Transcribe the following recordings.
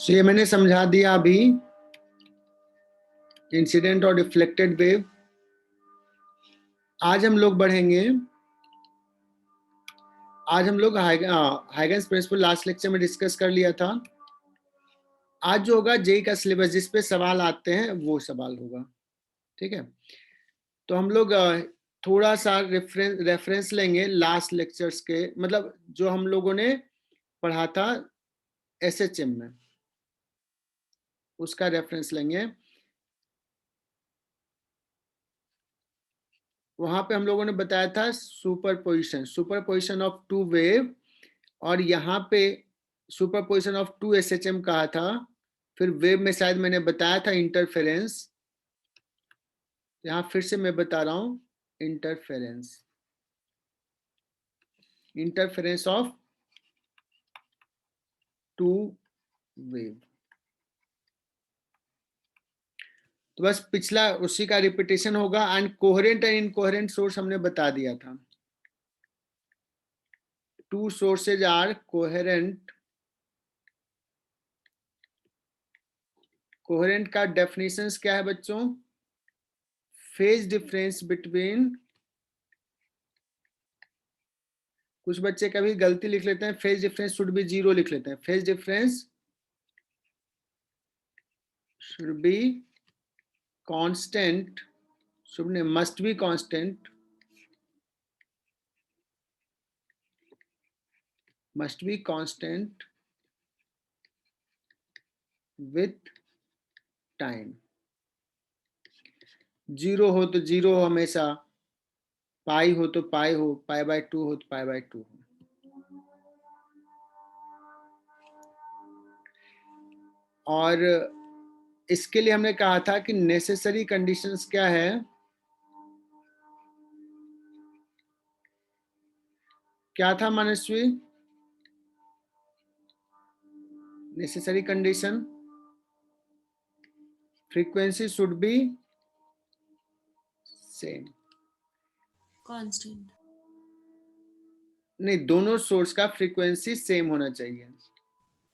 ये मैंने समझा दिया अभी, इंसिडेंट और रिफ्लेक्टेड वेव। आज हम लोग बढ़ेंगे, आज हम लोग हाइगन्स प्रिंसिपल लास्ट लेक्चर में डिस्कस कर लिया था। आज जो होगा जेई का सिलेबस, जिस पे सवाल आते हैं वो सवाल होगा, ठीक है। तो हम लोग थोड़ा सा रेफरेंस लेंगे लास्ट लेक्चर्स के, मतलब जो हम लोगों ने पढ़ा था एसएचएम में, उसका रेफरेंस लेंगे। वहां पे हम लोगों ने बताया था सुपरपोजिशन ऑफ टू वेव, और यहाँ पे सुपरपोजिशन ऑफ टू एसएचएम कहा था। फिर वेव में शायद मैंने बताया था इंटरफेरेंस, यहाँ फिर से मैं बता रहा हूं इंटरफेरेंस ऑफ टू वेव। तो बस पिछला उसी का रिपीटेशन होगा। And coherent and incoherent source हमने बता दिया था। Two sources are coherent. Coherent का डेफिनेशंस क्या है बच्चों? फेज डिफरेंस बिटवीन, कुछ बच्चे कभी गलती लिख लेते हैं, फेज डिफरेंस शुड बी 0 लिख लेते हैं। Phase difference should be constant, should नहीं, must be constant, must be constant with time. 0 हो तो 0 हो हमेशा, पाई हो तो पाई हो, पाई बाय 2 हो तो पाई बाय 2 हो। और इसके लिए हमने कहा था कि नेसेसरी कंडीशंस क्या है? क्या था Manasvi? Necessary condition, frequency should be same, constant. नहीं, दोनों सोर्स का फ्रीक्वेंसी सेम होना चाहिए।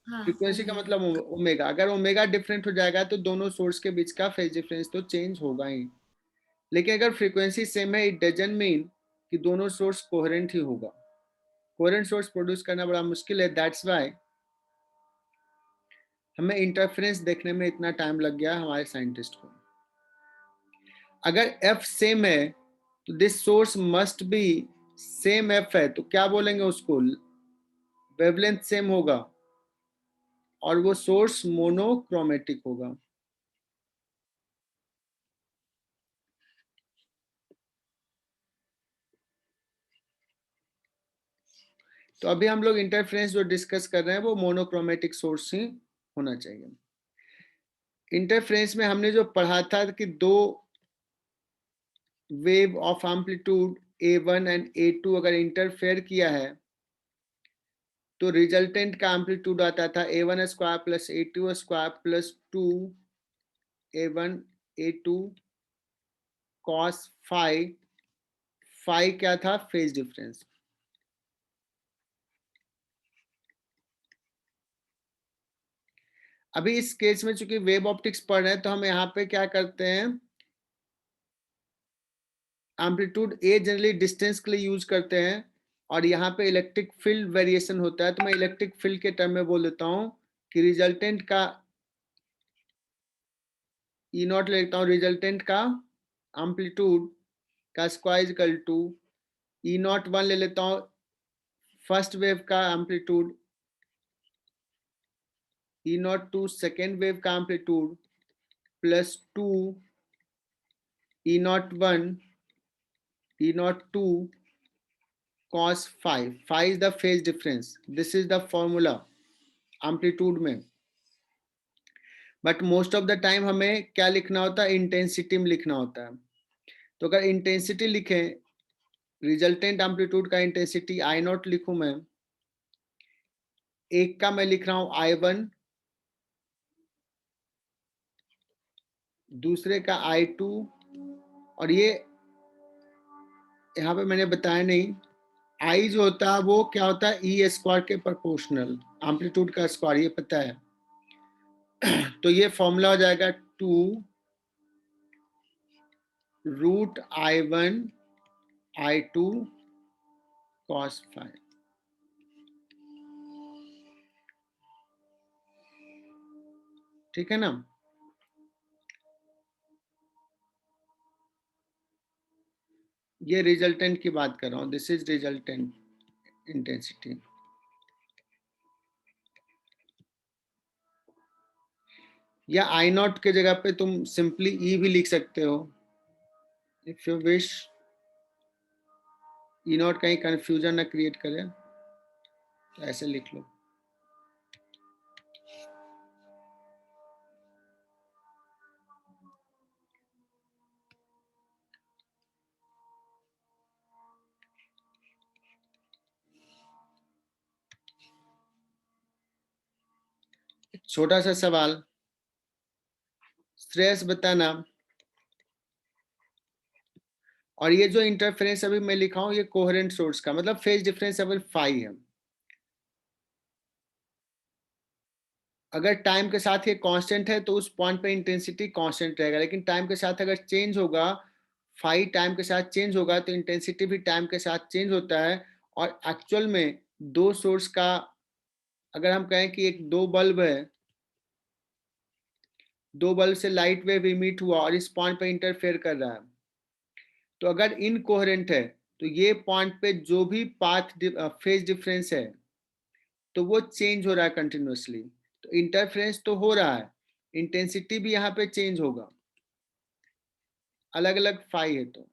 हाँ, फ्रीक्वेंसी का मतलब ओमेगा। अगर ओमेगा डिफरेंट हो जाएगा तो दोनों सोर्स के बीच का फेज डिफरेंस तो चेंज होगा ही। लेकिन अगर फ्रीक्वेंसी सेम है, इट डजंट मीन कि दोनों सोर्स कोहेरेंट ही होगा। कोहेरेंट सोर्स प्रोड्यूस करना बड़ा मुश्किल है। दैट्स व्हाई हमें इंटरफेरेंस देखने में इतना टाइम लग गया हमारे साइंटिस्ट को। अगर एफ सेम है तो this source must be same F है, तो क्या बोलेंगे उसको? वेवलेंथ सेम होगा और वो सोर्स मोनोक्रोमेटिक होगा। तो अभी हम लोग इंटरफेरेंस जो डिस्कस कर रहे हैं वो मोनोक्रोमेटिक सोर्स ही होना चाहिए। इंटरफेरेंस में हमने जो पढ़ा था कि दो wave of amplitude A1 and A2 अगर इंटरफेयर किया है तो रिजल्टेंट का एम्पलीट्यूड आता था A1 square plus A2 square plus 2 A1 A2 cos phi. Phi क्या था? Phase difference. अभी इस केस में चूंकि वेव ऑप्टिक्स पढ़ रहे हैं तो हम यहाँ पे क्या करते हैं, एम्पलीट्यूड ए जनरली डिस्टेंस के लिए यूज करते हैं, और यहाँ पे इलेक्ट्रिक फील्ड वेरिएशन होता है। तो मैं इलेक्ट्रिक फील्ड के टर्म में बोल देता हूँ कि रिजल्टेंट का ई नॉट ले लेता हूँ, रिजल्टेंट का एम्पलीट्यूड का square equal to E naught 1 ले लेता हूँ, फर्स्ट वेव का amplitude, E naught 2 second wave का amplitude, plus 2 E naught 1 E naught 2 cos phi. Phi is the phase difference. This is the formula amplitude में। But most of the time हमें क्या लिखना होता है? इंटेंसिटी में लिखना होता है। तो अगर इंटेंसिटी लिखें, रिजल्टेंट एम्पलीट्यूड का इंटेंसिटी आई नॉट लिखूं मैं, एक का मैं लिख रहा हूं I1, दूसरे का I2, और ये यहाँ पे मैंने बताया नहीं, आई जो होता है वो क्या होता है? ई स्क्वायर के प्रोपोर्शनल, एम्पलीट्यूड का स्क्वायर, ये पता है। तो ये फॉर्मूला हो जाएगा 2 रूट I1 I2 cos 5। ठीक है ना? ये रिजल्टेंट की बात कर रहा हूं, दिस इज रिजल्टेंट इंटेंसिटी। या आई नॉट के जगह पे तुम सिंपली ई भी लिख सकते हो if you wish. E not कहीं कंफ्यूजन ना क्रिएट करे, तो ऐसे लिख लो। छोटा सा सवाल, स्ट्रेस बताना। और ये जो इंटरफेरेंस अभी मैं लिखा हूं, ये कोहेरेंट सोर्स का मतलब फेज डिफरेंस अगर फाई है। अगर टाइम के साथ ये कांस्टेंट है तो उस पॉइंट पे इंटेंसिटी कांस्टेंट रहेगा, लेकिन टाइम के साथ अगर चेंज होगा, फाई टाइम के साथ चेंज होगा, तो इंटेंसिटी भी टाइम के साथ चेंज होता है। और एक्चुअल में दो सोर्स का, अगर हम कहें कि एक दो बल्ब है, दो बल्ब से लाइट वेव इमिट हुआ और इस पॉइंट पे इंटरफेयर कर रहा है, तो अगर इनकोहेरेंट है तो ये पॉइंट पे जो भी पाथ फेज डिफरेंस है तो वो चेंज हो रहा है कंटिन्यूअसली। तो इंटरफेरेंस तो हो रहा है, इंटेंसिटी भी यहाँ पे चेंज होगा, अलग अलग फाई है तो,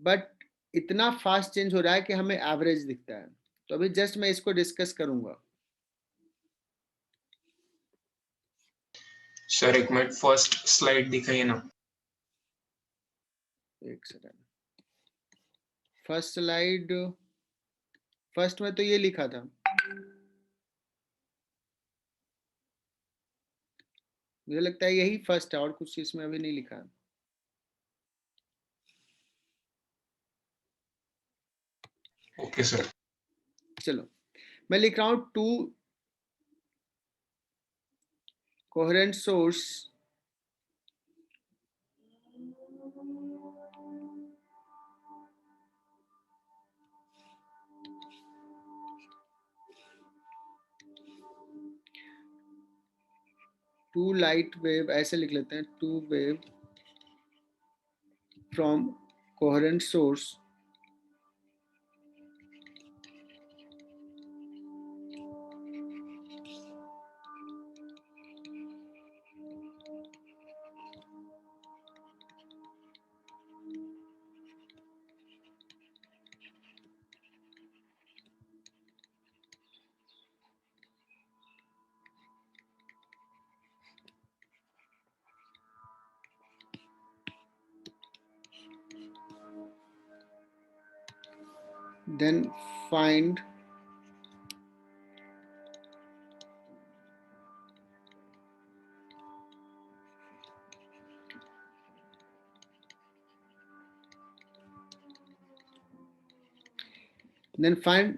बट इतना फास्ट चेंज हो रहा है कि हमें एवरेज दिखता है। तो अभी जस्ट मैं इसको डिस्कस करूंगा। सर एक मिनट, फर्स्ट स्लाइड दिखाइए ना। एक सेकंड, फर्स्ट स्लाइड, फर्स्ट में तो ये लिखा था। मुझे लगता है यही फर्स्ट है और कुछ इसमें अभी नहीं लिखा है। Okay sir. चलो मैं लिख रहा हूं 2 coherent source to light wave, ऐसे लिख लेते हैं, 2 wave from coherent source then find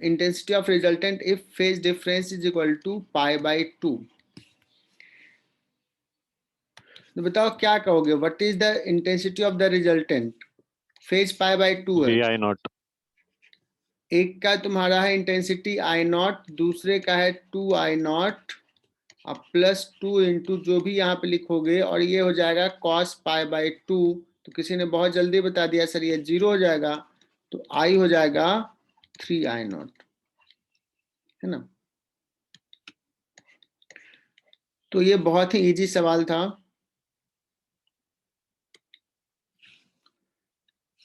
intensity of resultant if phase difference is equal to pi by 2। तो बताओ क्या कहोगे, what is the intensity of the resultant? Phase pi by 2 है, जी आई not. एक का तुम्हारा है इंटेंसिटी आई नॉट, दूसरे का है 2 आई नॉट, अब प्लस 2 इंटू जो भी यहाँ पे लिखोगे, और ये हो जाएगा कॉस पाई बाई 2। तो किसी ने बहुत जल्दी बता दिया सर ये 0 हो जाएगा, तो आई हो जाएगा 3 आई नॉट, है ना? तो ये बहुत ही इजी सवाल था।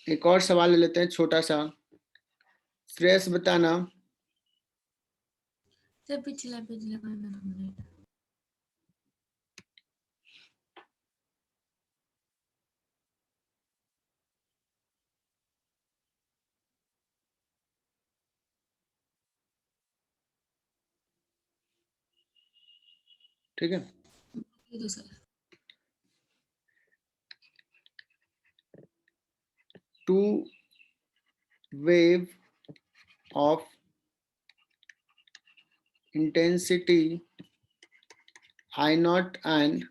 एक और सवाल ले लेते हैं छोटा सा, स्ट्रेस बताना। सर पिछला पिछला 5 मिनट। ठीक है, ये दो sir. 2 wave of intensity I naught and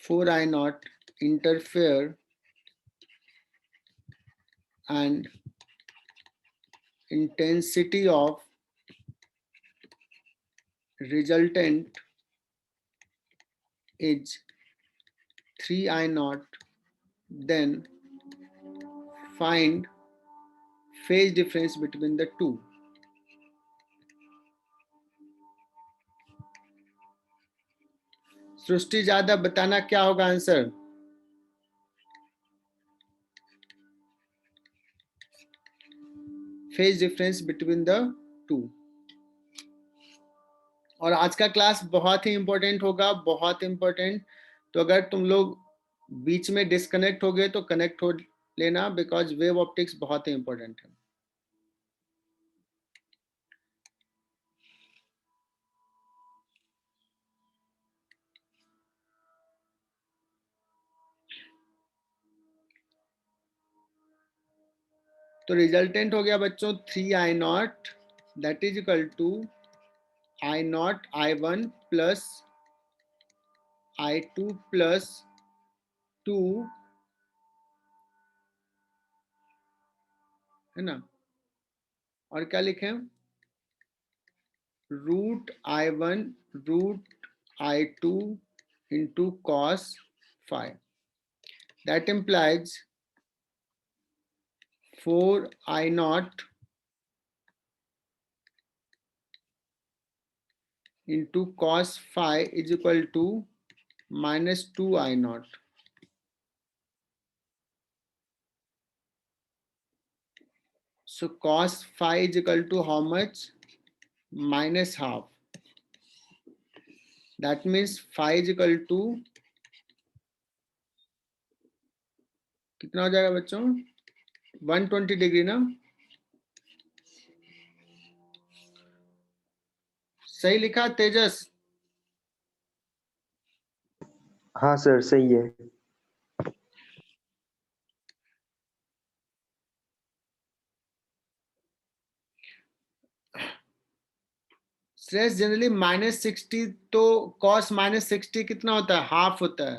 4 I naught interfere and intensity of resultant is 3 I naught, then find phase difference between the two. सृष्टि ज्यादा बताना क्या होगा answer? Phase difference between the two. और आज का क्लास बहुत ही important होगा, बहुत इंपॉर्टेंट. तो अगर तुम लोग बीच में डिस्कनेक्ट हो गए तो कनेक्ट हो लेना, बिकॉज वेव ऑप्टिक्स बहुत ही इंपॉर्टेंट है. तो रिजल्टेंट हो गया बच्चों 3 I naught, that is equal to I naught I1 plus I2 plus 2, है ना. और क्या लिखें? Root I1 root I2 into cos phi. That implies 4 I naught into cos phi is equal to minus 2 I naught. So cos phi is equal to how much? Minus half. That means phi is equal to कितना हो जाएगा बच्चों? 120 degree ना. सही लिखा तेजस? हाँ sir सही है. स्ट्रेस जनरली -60, तो cos -60 कितना होता है? हाफ होता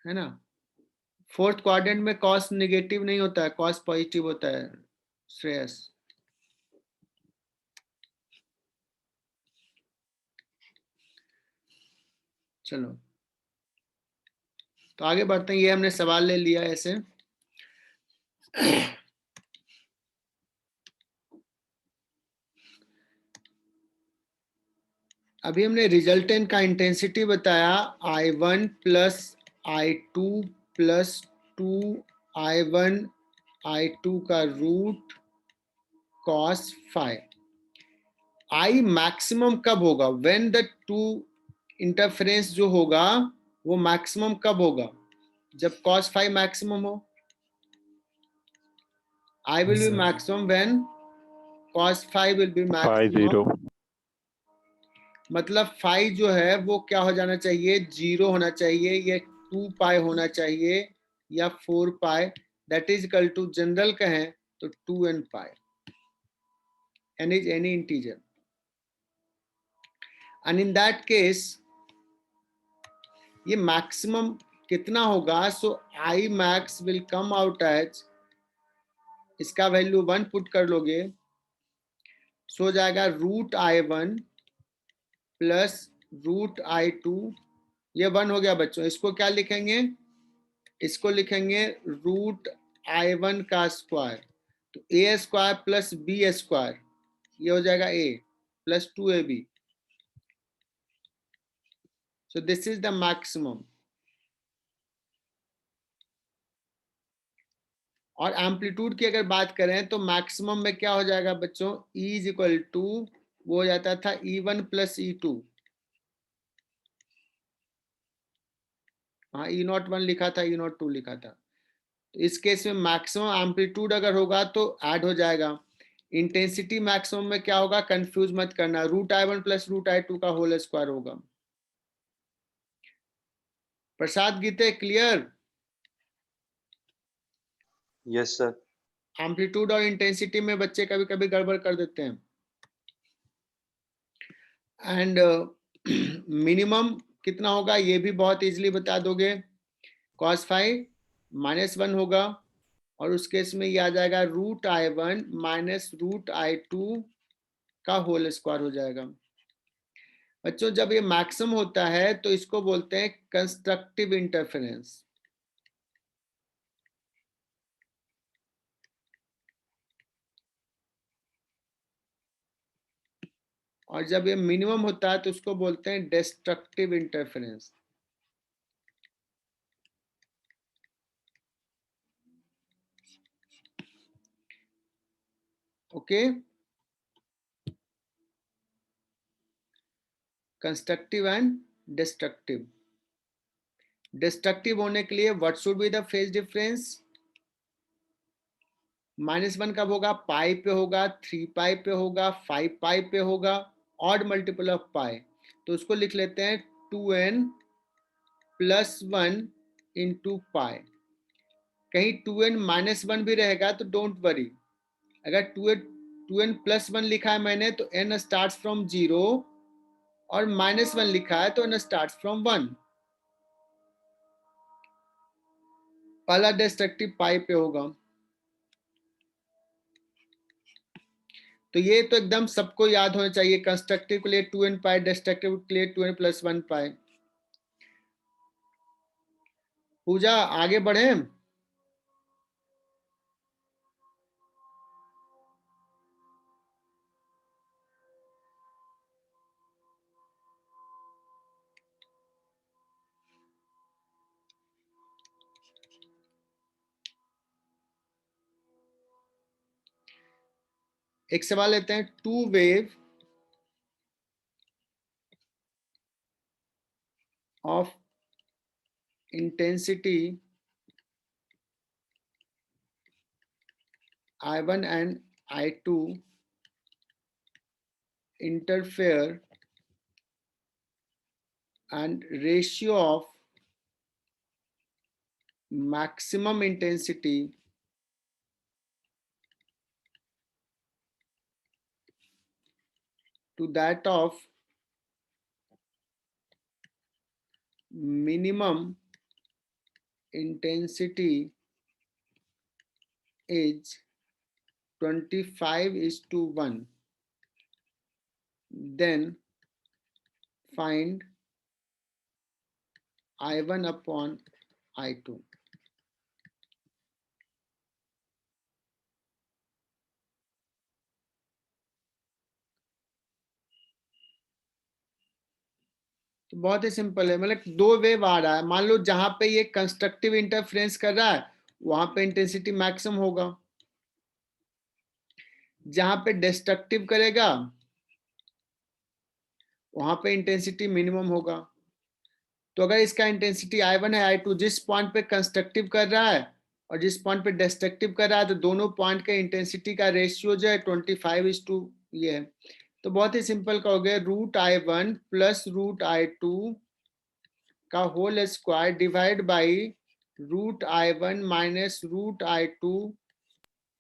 है ना. फोर्थ क्वाड्रेंट में cos नेगेटिव नहीं होता है, cos पॉजिटिव होता है श्रेयस. चलो तो आगे बढ़ते हैं. ये हमने सवाल ले लिया ऐसे. अभी हमने रिजल्टेंट का इंटेंसिटी बताया I1 plus I2 plus 2 I1 I2 का रूट cos phi. I मैक्सिमम कब होगा? व्हेन द टू इंटरफेरेंस जो होगा वो मैक्सिमम कब होगा? जब cos phi मैक्सिमम हो. I will be maximum when cos phi will be maximum. 5-0. मतलब phi जो है वो क्या हो जाना चाहिए? 0 होना चाहिए, या 2 पाई होना चाहिए, या 4 pi. That is equal to general कहें तो 2n pi. n is any integer. And in that case ये मैक्सिमम कितना होगा? So I max will come out as, इसका वैल्यू 1 पुट कर लोगे, सो जाएगा root I1 plus root I2. ये 1 हो गया बच्चों. इसको क्या लिखेंगे? इसको लिखेंगे रूट I1 का स्क्वायर. तो a square plus b square, ये हो जाएगा a plus 2ab. So this is the maximum. और एम्पलीट्यूड की अगर बात करें तो मैक्सिमम में क्या हो जाएगा बच्चों? E इज इक्वल टू, वो हो जाता था E1 प्लस E2. हाँ E01 लिखा था, E02 लिखा था. तो इस केस में मैक्सिमम एम्पलीट्यूड अगर होगा तो ऐड हो जाएगा. इंटेंसिटी मैक्सिमम में क्या होगा? कंफ्यूज मत करना, root I1 plus root I2 का होल स्क्वायर होगा. प्रसाद गीते क्लियर? Yes sir. एम्पलीट्यूड और इंटेंसिटी में बच्चे कभी कभी गड़बड़ कर देते हैं. एंड मिनिमम कितना होगा ये भी बहुत इजीली बता दोगे, cos 5 -1 होगा, और उस केस में ये आ जाएगा √i1 माइनस √i2 का होल स्क्वायर हो जाएगा। बच्चों जब ये मैक्सिमम होता है तो इसको बोलते हैं कंस्ट्रक्टिव इंटरफेरेंस। और जब ये मिनिमम होता है तो उसको बोलते हैं destructive interference. Okay, constructive and destructive. Destructive होने के लिए what should be the phase difference? -1 कब होगा? पाई पे होगा, 3 पाई पे होगा, 5 पाई पे होगा, ऑड मल्टीपल ऑफ पाई। तो उसको लिख लेते हैं 2n प्लस 1 इंटू पाई। कहीं 2n -1 भी रहेगा तो डोंट वरी, अगर 2n प्लस 1 लिखा है मैंने तो n स्टार्ट फ्रॉम 0, और -1 लिखा है तो n स्टार्ट फ्रॉम 1। पहला डिस्ट्रक्टिव पाई पे होगा। तो ये तो एकदम सबको याद होना चाहिए, कंस्ट्रक्टिव के लिए 2n पाई, डिस्ट्रक्टिव के लिए 2n प्लस 1 पाई। पूजा आगे बढ़े। एक सवाल लेते हैं, two wave of intensity I1 and I2 interfere and ratio of maximum intensity to that of minimum intensity is 25:1. Then find I1 upon I2. तो बहुत ही सिंपल है, मतलब दो वेव आ रहा है, मान लो जहां पे ये कंस्ट्रक्टिव इंटरफेरेंस कर रहा है वहां पे इंटेंसिटी मैक्सिमम होगा, जहां पे डिस्ट्रक्टिव करेगा वहां पे इंटेंसिटी मिनिमम होगा। तो अगर इसका इंटेंसिटी I1 है, I2 जिस पॉइंट पे कंस्ट्रक्टिव कर रहा है और जिस पॉइंट पे डिस्ट्रक्टिव कर रहा है, तो दोनों पॉइंट के इंटेंसिटी का रेशियो जो है 25:, ये है। तो बहुत ही सिंपल कहोगे √I1 प्लस √I2 का whole square divide by √I1 minus √I2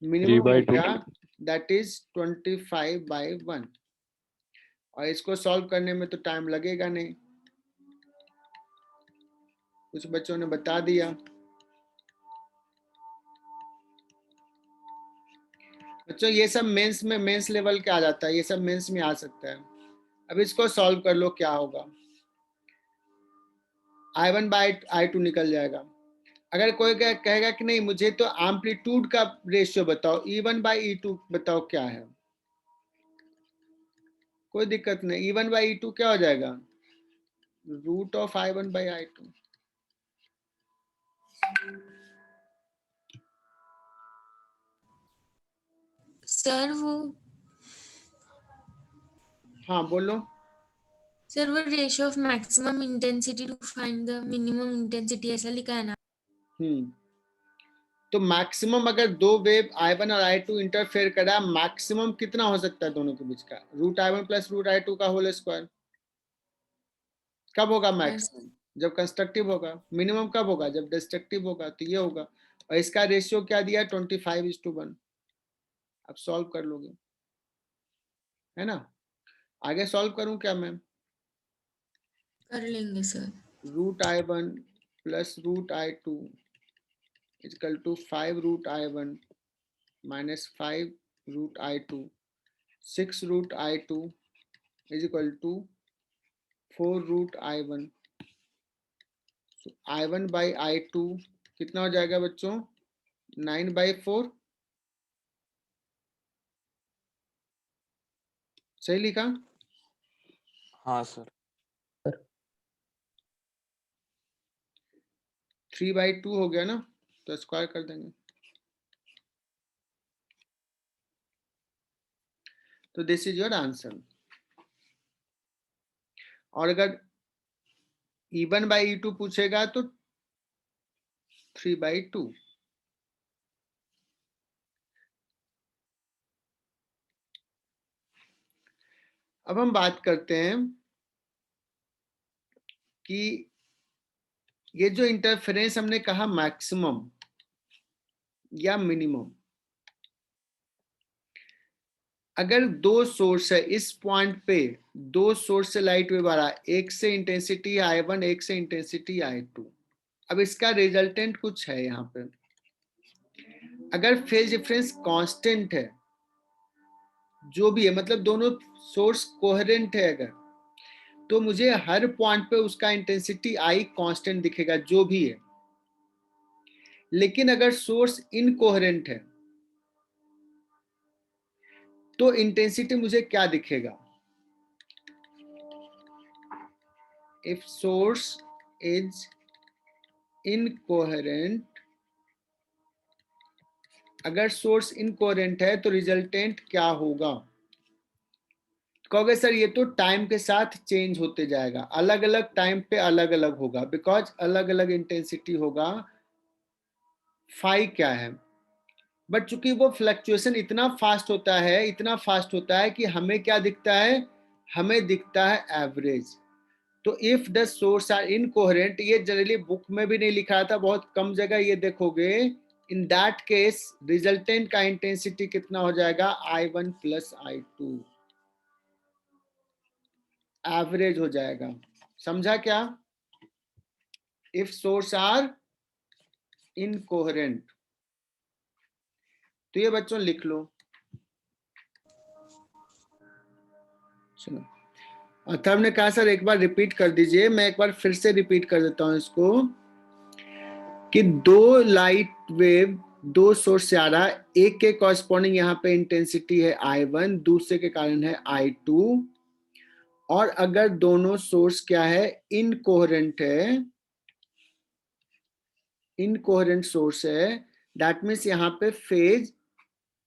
minimum हो 3/2 गया, दैट इज 25/1। और इसको सॉल्व करने में तो टाइम लगेगा नहीं, कुछ बच्चों ने बता दिया। बच्चों ये सब मेंस में, मेंस लेवल के आ जाता है, ये सब मेंस में आ सकता है। अब इसको सॉल्व कर लो, क्या होगा? I1 बाई I2 निकल जाएगा। अगर कोई कहेगा कि नहीं मुझे तो एम्पलीट्यूड का रेशियो बताओ, E1 बाई E2 बताओ क्या है, कोई दिक्कत नहीं, E1 बाई E2 क्या हो जाएगा? √I1 by I2। सर वो हाँ बोलो। सर वो ratio of maximum intensity to find the minimum intensity ऐसा लिखा है ना? तो मैक्सिमम अगर दो वेव I1 और I2 इंटरफेयर करा, मैक्सिमम कितना हो सकता है दोनों के बीच का? √I1 प्लस √I2 का होल स्क्वायर। कब होगा मैक्सिमम? जब कंस्ट्रक्टिव होगा। मिनिमम कब होगा? जब डिस्ट्रक्टिव होगा। तो ये होगा, और इसका रेशियो क्या दिया? 25:1। अब सॉल्व कर लोगे, है ना? आगे सॉल्व करूं क्या मैं? कर लेंगे sir. √i1 plus √i2 is equal to 5 √i1 minus 5 √i2. 6 √i2 is equal to 4 √i1. So i1 by i2 कितना हो जाएगा बच्चों? 9/4. सही लिखा? हाँ सर। 3/2 हो गया ना, तो स्क्वायर कर देंगे। तो दिस इज योर आंसर। और अगर E1 by E2 पूछेगा तो 3/2। अब हम बात करते हैं कि ये जो इंटरफेरेंस हमने कहा मैक्सिमम या मिनिमम, अगर दो सोर्स है, इस पॉइंट पे दो सोर्स से लाइट वेव आ रहा है, एक से इंटेंसिटी I1, एक से इंटेंसिटी I2। अब इसका रिजल्टेंट कुछ है यहाँ पे। अगर फेज डिफरेंस कांस्टेंट है, जो भी है, मतलब दोनों सोर्स कोहेरेंट है अगर, तो मुझे हर पॉइंट पे उसका इंटेंसिटी I कांस्टेंट दिखेगा जो भी है। लेकिन अगर सोर्स इनकोहेरेंट है तो इंटेंसिटी मुझे क्या दिखेगा? इफ सोर्स इज इनकोहेरेंट, अगर सोर्स इनकोहेरेंट है तो रिजल्टेंट क्या होगा? कहोगे सर ये तो टाइम के साथ चेंज होते जाएगा, अलग अलग टाइम पे अलग अलग होगा, बिकॉज अलग अलग इंटेंसिटी होगा। फाई क्या है? बट चूंकि वो फ्लक्चुएशन इतना फास्ट होता है, इतना फास्ट होता है कि हमें क्या दिखता है? हमें दिखता है एवरेज। तो if the source are incoherent, ये जनरली बुक में भी नहीं लिखा था, बहुत कम जगह ये देखोगे। इन दैट केस रिजल्टेंट का इंटेंसिटी कितना हो जाएगा? I1 प्लस I2 एवरेज हो जाएगा। समझा क्या? इफ सोर्स आर इनकोहेरेंट, तो ये बच्चों लिख लो। चलो, अथर्व ने कहा सर एक बार रिपीट कर दीजिए। मैं एक बार फिर से रिपीट कर देता हूं इसको, कि दो लाइट वेव दो सोर्स से आ रहा है, एक के कॉरस्पॉन्डिंग यहाँ पे इंटेंसिटी है I1, दूसरे के कारण है I2। और अगर दोनों सोर्स क्या है? इनकोहेरेंट है, इनकोहेरेंट सोर्स है, दैट मीन्स यहाँ पे फेज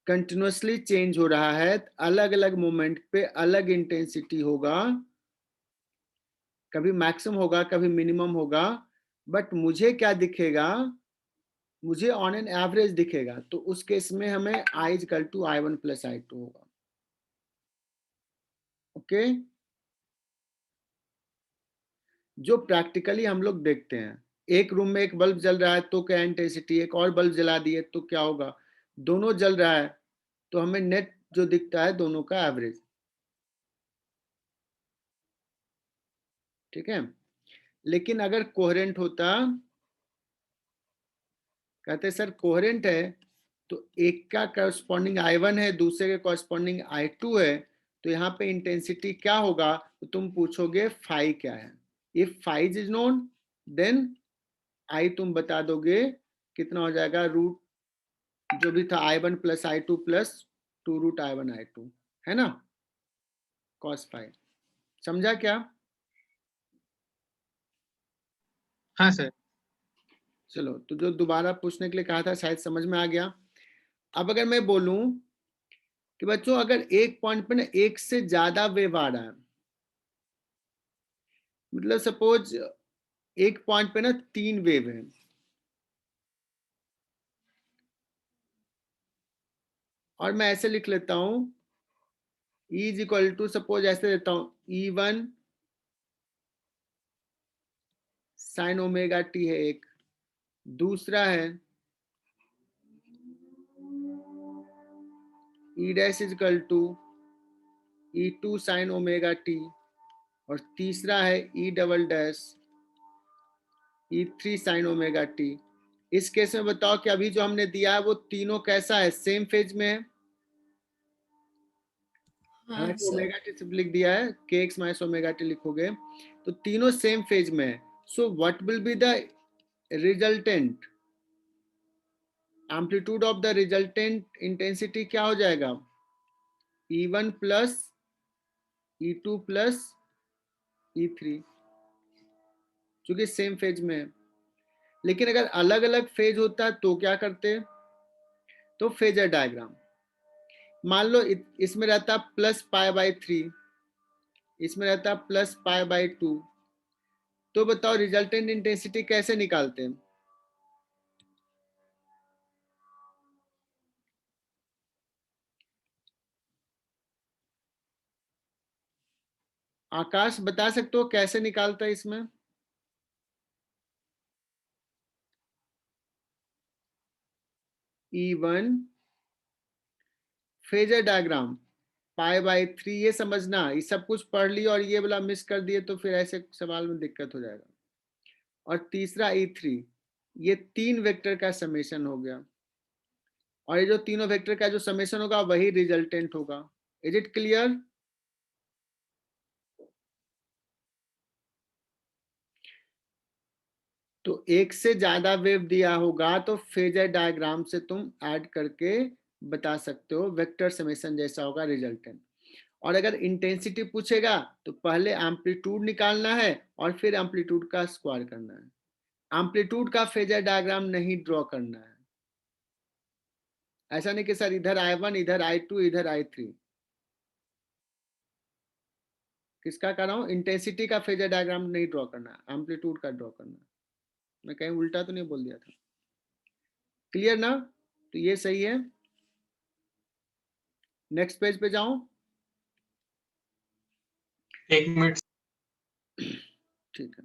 कंटिन्यूअसली चेंज हो रहा है, अलग अलग मोमेंट पे अलग इंटेंसिटी होगा, कभी मैक्सिमम होगा कभी मिनिमम होगा। बट मुझे क्या दिखेगा? मुझे ऑन एन एवरेज दिखेगा। तो उस केस में हमें I = I1 प्लस I2 होगा। ओके, जो प्रैक्टिकली हम लोग देखते हैं, एक रूम में एक बल्ब जल रहा है तो क्या इंटेंसिटी, एक और बल्ब जला दिए तो क्या होगा? दोनों जल रहा है तो हमें नेट जो दिखता है दोनों का एवरेज। ठीक है, लेकिन अगर कोहेरेंट होता, कहते सर कोहेरेंट है तो एक का कॉरस्पॉन्डिंग I1 है, दूसरे के कॉरस्पॉन्डिंग I2 है, तो यहाँ पे इंटेंसिटी क्या होगा? तो तुम पूछोगे फाई क्या है। If phi is known then I तुम बता दोगे कितना हो जाएगा? रूट जो भी था I1 plus I2 plus 2 √I1 I2, है ना, कॉस फाई। समझा क्या? हाँ सर। चलो, तो जो दोबारा पूछने के लिए कहा था शायद समझ में आ गया। अब अगर मैं बोलूं कि बच्चों अगर एक पॉइंट पे ना एक से ज्यादा वेव आ रहा है, मतलब सपोज एक पॉइंट पे ना 3 वेव है, और मैं ऐसे लिख लेता हूं E = सपोज ऐसे देता हूं E1 sin ओमेगा t है एक, दूसरा है E' = E2 sin omega T, और तीसरा है E double dash E3 sin omega T. इस केस में बताओ कि अभी जो हमने दिया है वो तीनों कैसा है, सेम फेज में है। हाँ हालांकि सर। ओमेगा टी सिर्फ लिख दिया है, kx माइनस ओमेगा टी लिखोगे तो तीनों सेम फेज में है। So what will be the resultant, amplitude of the resultant intensity क्या हो जाएगा, E1 plus E2 plus E3, क्योंकि सेम फेज में है। लेकिन अगर अलग अलग फेज होता तो क्या करते, तो फेजर डायग्राम, मान लो इसमें रहता प्लस पाई बाई 3, इसमें रहता प्लस पाई बाई 2, तो बताओ रिजल्टेंट इंटेंसिटी कैसे निकालते हैं। आकाश बता सकते हो कैसे निकालता है इसमें। E1 phasor diagram pi by 3, ये समझना, ये सब कुछ पढ़ लिया और ये वाला मिस कर दिए तो फिर ऐसे सवाल में दिक्कत हो जाएगा। और तीसरा E3, ये तीन वेक्टर का समेशन हो गया, और ये जो तीनों वेक्टर का जो समेशन होगा वही रिजल्टेंट होगा। Is it clear. तो एक से ज्यादा वेव दिया होगा तो फेजर डायग्राम से तुम ऐड करके बता सकते हो, वेक्टर समेशन जैसा होगा रिजल्टेंट। और अगर इंटेंसिटी पूछेगा तो पहले एम्पलीट्यूड निकालना है और फिर एम्पलीट्यूड का स्क्वायर करना है। एम्पलीट्यूड का फेजर डायग्राम नहीं ड्रॉ करना है, ऐसा नहीं कि सर इधर I1 इधर I2 इधर I3। किसका कर रहा हूं, इंटेंसिटी का फेजर डायग्राम नहीं ड्रॉ करना है, एम्पलीट्यूड का ड्रॉ करना है। मैं कहीं उल्टा तो नहीं बोल दिया था, क्लियर ना। तो ये सही है। नेक्स्ट पेज पे जाऊं। एक मिनट। ठीक है,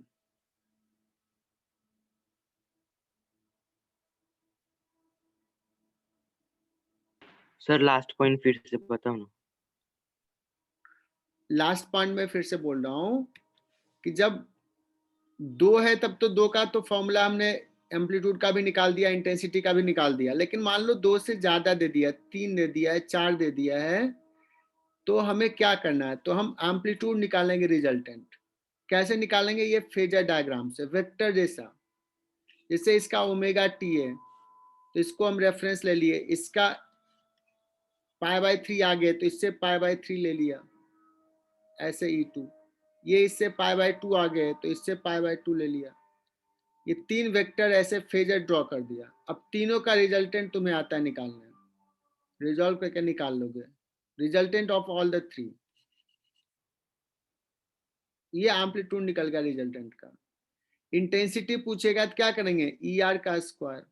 सर लास्ट पॉइंट फिर से बताओ ना। लास्ट पॉइंट में फिर से बोल रहा हूं कि जब दो है तब तो दो का तो फॉर्मूला हमने एम्पलीट्यूड का भी निकाल दिया, इंटेंसिटी का भी निकाल दिया। लेकिन मान लो दो से ज्यादा दे दिया, तीन दे दिया है, चार दे दिया है, तो हमें क्या करना है, तो हम एम्पलीट्यूड निकालेंगे रिजल्टेंट। कैसे निकालेंगे, ये फेजर डायग्राम से, वेक्टर जैसा। जैसे इसका ओमेगा टी है तो इसको हम रेफरेंस ले लिए, इसका पाई बाई 3 आ गए तो इससे पाई बाई 3 ले लिया, ऐसे E2। ये इससे पाई बाई 2 आ गए तो इससे पाई बाई 2 ले लिया। ये तीन वेक्टर ऐसे फेजर ड्रॉ कर दिया। अब तीनों का रिजल्टेंट तुम्हें आता है निकालना, रिजॉल्व करके निकाल लोगे resultant of all the three. ये एम्पलीट्यूड निकल गया रिजल्टेंट का। इंटेंसिटी पूछेगा तो क्या करेंगे, ER का स्क्वायर।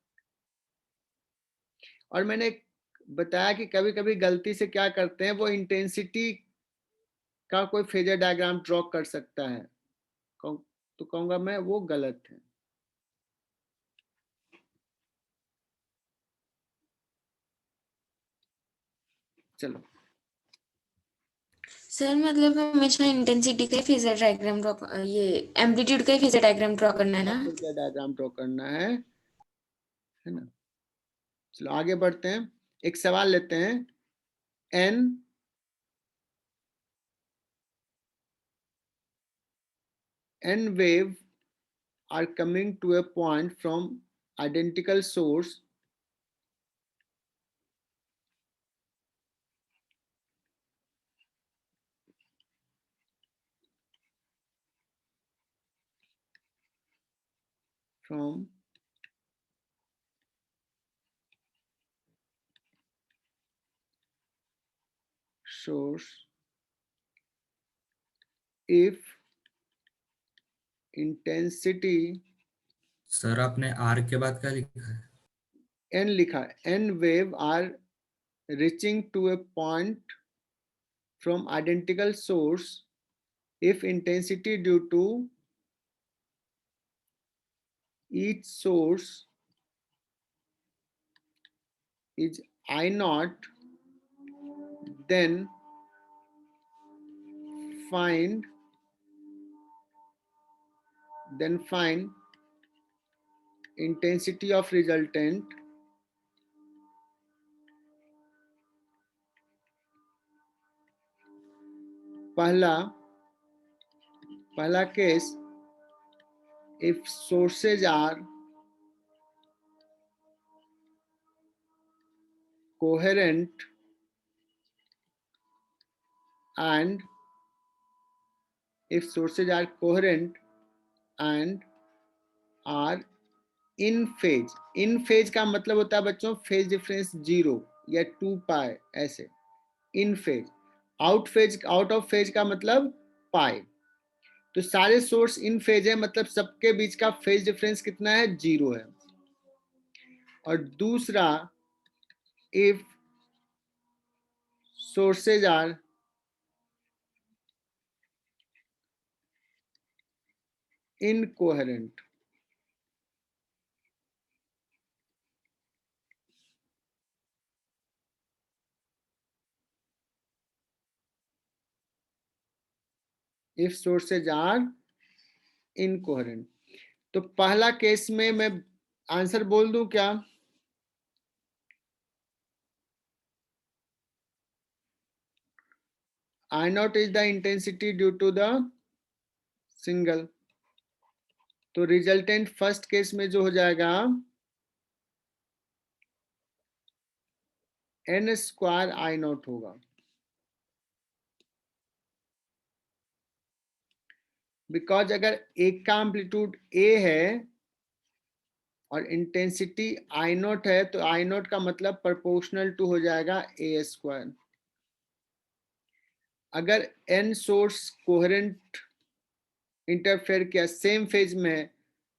और मैंने बताया कि कभी कभी गलती से क्या करते हैं, वो इंटेंसिटी का कोई फेजर डायग्राम ड्रॉ कर सकता है, तो कहूंगा मैं वो गलत है। चलो, सर मतलब हमेशा इंटेंसिटी का ही फेजर डायग्राम ड्रॉ, ये एम्पलीट्यूड का ही फेजर डायग्राम ड्रॉ करना है ना। फेजर डायग्राम ड्रॉ करना है ना। चलो आगे बढ़ते हैं, एक सवाल लेते हैं। n wave are coming to a point from identical source from source if intensity, sir आपने आर के बाद क्या लिखा है? n लिखा है, n wave are reaching to a point from identical source if intensity due to each source is I naught, then find intensity of resultant पहला case, if sources are coherent and are in phase. in phase का मतलब होता है बच्चों phase difference 0 या 2 पाई, ऐसे in phase. Out of phase का मतलब पाई. तो सारे सोर्स इन फेज है, मतलब सबके बीच का फेज डिफरेंस कितना है, 0 है. और दूसरा, if sources are incoherent. If sources are incoherent. तो पहला केस में मैं आंसर बोल दूं क्या? I naught is the intensity due to the single. तो रिजल्टेंट फर्स्ट केस में जो हो जाएगा n स्क्वायर आई नॉट होगा. बिकॉज अगर एक का एम्पलीट्यूड a है और इंटेंसिटी आई नॉट है, तो आई नॉट का मतलब प्रोपोर्शनल टू हो जाएगा a स्क्वायर. अगर n सोर्स कोहेरेंट इंटरफेयर किया सेम फेज में,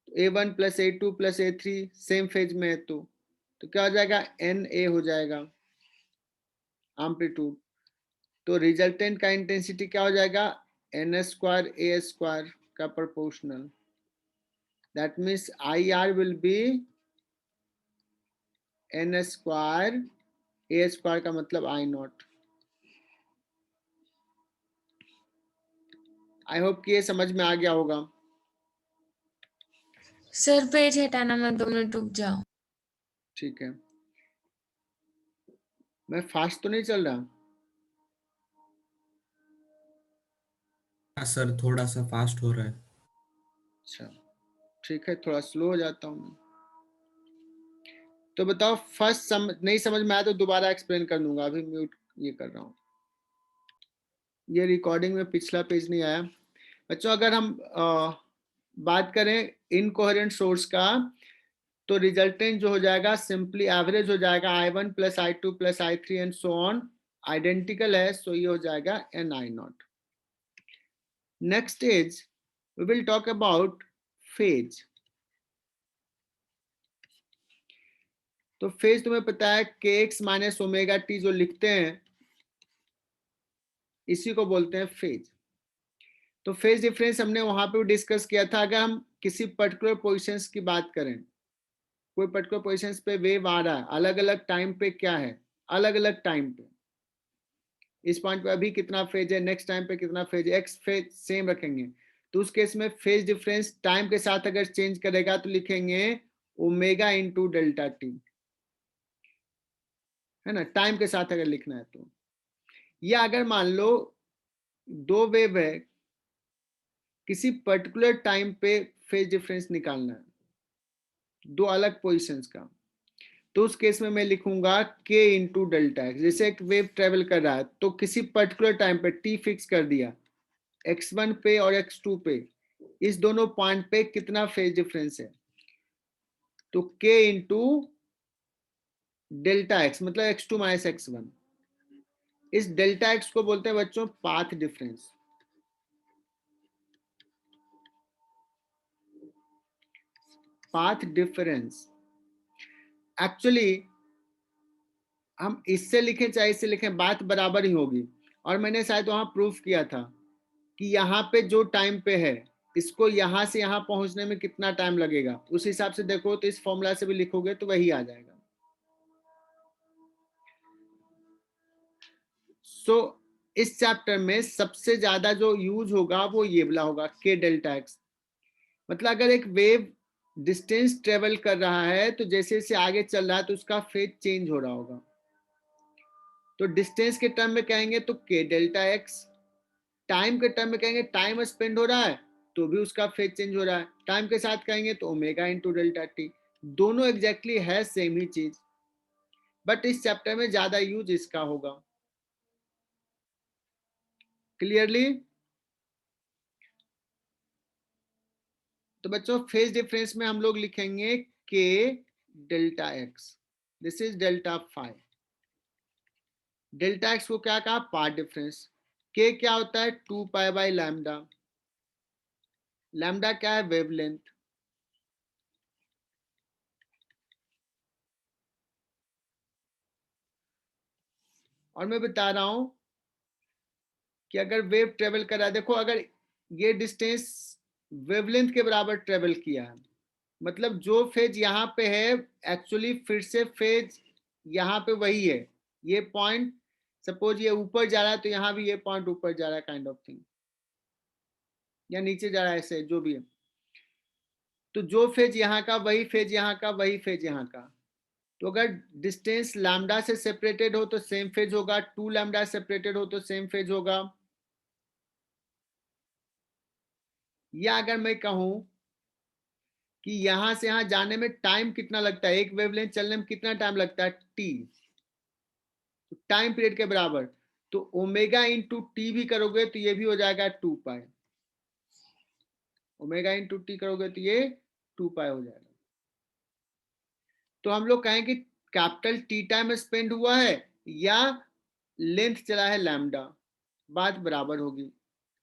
a1 plus a2 plus a3 same phase में है, तो क्या हो जाएगा, na हो जाएगा एम्पलीट्यूड. तो रिजल्टेंट का इंटेंसिटी क्या हो जाएगा, n स्क्वायर a स्क्वायर का proportional. That means IR will be n square a square का मतलब आई नॉट. आई होप कि ये समझ में आ गया होगा. सर पेज हटाना मत, 2 मिनट रुक जाओ. ठीक है, मैं फास्ट तो नहीं चल रहा? हाँ सर, थोड़ा सा फास्ट हो रहा है. अच्छा ठीक है, थोड़ा स्लो हो जाता हूँ मैं. तो बताओ, फर्स्ट नहीं समझ में आया तो दोबारा एक्सप्लेन कर दूंगा. अभी म्यूट ये कर रहा हूँ. ये रिकॉर्डिंग में पिछला पेज नहीं आया. बच्चों अगर हम बात करें इनकोहेरेंट सोर्स का, तो रिजल्टेंट जो हो जाएगा सिंपली एवरेज हो जाएगा I1 plus I2 plus I3 and so on. Identical है, सो ये हो जाएगा ni naught. Next is we will talk about phase. तो फेज तुम्हें पता है kx माइनस ओमेगा टी जो लिखते हैं, इसी को बोलते हैं फेज. तो फेज डिफरेंस हमने वहां पे डिस्कस किया था. अगर हम किसी पर्टिकुलर पोजीशंस की बात करें, कोई पर्टिकुलर पोजीशंस पे वेव आ रहा है, अलग अलग टाइम पे क्या है, अलग अलग टाइम पे इस पॉइंट पे अभी कितना फेज है, नेक्स्ट टाइम पे कितना फेज है, एक्स फेज सेम रखेंगे. तो उस केस में फेज डिफरेंस टाइम के साथ अगर चेंज करेगा तो लिखेंगे ओमेगा इंटू डेल्टा टी, है ना, टाइम के साथ अगर लिखना है तो. या अगर मान लो दो वेव है, किसी पर्टिकुलर टाइम पे फेज डिफरेंस निकालना है, दो अलग पोजीशंस का, तो उस केस में मैं लिखूंगा k इंटू डेल्टा एक्स. जैसे एक वेव ट्रेवल कर रहा है, तो किसी पर्टिकुलर टाइम पे t फिक्स कर दिया, x1 पे और x2 पे, इस दोनों पॉइंट पे कितना फेज डिफरेंस है, तो k इंटू डेल्टा एक्स मतलब x2 माइनस x1. इस डेल्टा एक्स को बोलते हैं बच्चों path difference. Path difference actually हम इससे लिखें चाहे इससे लिखें, बात बराबर ही होगी. और मैंने शायद वहां प्रूफ किया था कि यहाँ पे जो टाइम पे है, इसको यहां से यहां पहुंचने में कितना टाइम लगेगा, उस हिसाब से देखो तो इस फॉर्मूला से भी लिखोगे तो वही आ जाएगा. सो इस चैप्टर में सबसे ज्यादा जो यूज होगा वो ये वाला होगा, के डेल्टा एक्स। मतलब अगर एक वेव डिस्टेंस ट्रेवल कर रहा है तो जैसे जैसे आगे चल रहा है तो उसका फेज चेंज हो रहा होगा। तो डिस्टेंस के टर्म में कहेंगे तो के डेल्टा एक्स, टाइम के टर्म में कहेंगे टाइम स्पेंड हो रहा है तो भी उसका फेज चेंज हो रहा है, टाइम के साथ कहेंगे तो ओमेगा इंटू डेल्टा टी। दोनों एग्जैक्टली है सेम ही चीज, बट इस चैप्टर में ज्यादा यूज इसका होगा। क्लियरली? तो बच्चों फेज डिफरेंस में हम लोग लिखेंगे K delta X, this is delta phi. Delta X को क्या कहा? Path difference. के क्या होता है? 2 पाई बाई लैम्डा। लैम्डा क्या है? वेवलेंथ। और मैं बता रहा हूं कि अगर वेव ट्रेवल कर रहा है, देखो अगर ये डिस्टेंस वेवलेंथ के बराबर ट्रेवल किया है, मतलब जो फेज यहाँ पे है एक्चुअली फिर से फेज यहाँ पे वही है। ये पॉइंट सपोज ये ऊपर जा रहा है तो यहाँ भी ये पॉइंट ऊपर जा रहा है, काइंड ऑफ थिंग, या नीचे जा रहा है, ऐसे जो भी है। तो जो फेज यहाँ का वही फेज यहाँ का, वही फेज यहाँ का। तो अगर डिस्टेंस लैम्डा से सेपरेटेड हो तो सेम फेज होगा, 2 लैम्डा सेपरेटेड हो तो सेम फेज होगा। या अगर मैं कहूं कि यहां से यहां जाने में टाइम कितना लगता है, एक वेवलेंथ चलने में कितना टाइम लगता है? टी, टाइम पीरियड के बराबर। तो ओमेगा इंटू टी भी करोगे तो ये भी हो जाएगा 2 पाई। ओमेगा इंटू टी करोगे तो ये 2 पाई हो जाएगा। तो हम लोग कहें कि कैपिटल टी टाइम स्पेंड हुआ है या लेंथ चला है लैम्डा, बात बराबर होगी।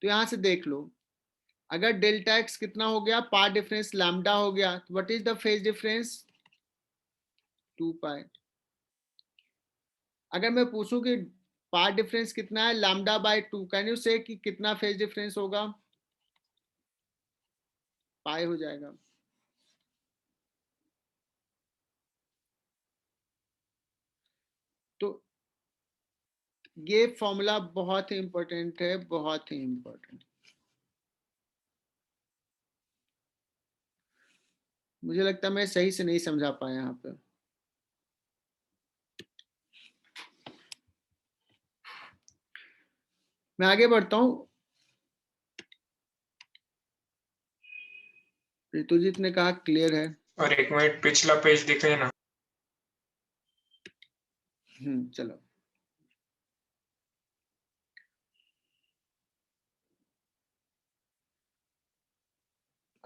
तो यहां से देख लो, अगर डेल्टा एक्स कितना हो गया? पाथ डिफरेंस लैम्डा हो गया, तो what is the phase difference? 2 पाई। अगर मैं पूछूं कि पाथ डिफरेंस कितना है? लैम्डा बाय 2, कैन यू से कि कितना फेज डिफरेंस होगा? पाई हो जाएगा। तो ये फॉर्मूला बहुत ही इंपॉर्टेंट है, बहुत ही इंपॉर्टेंट। मुझे लगता है मैं सही से नहीं समझा पाया यहाँ पे। मैं आगे बढ़ता हूं। ऋतुजीत ने कहा क्लियर है। और एक मिनट पिछला पेज दिखाइए ना। चलो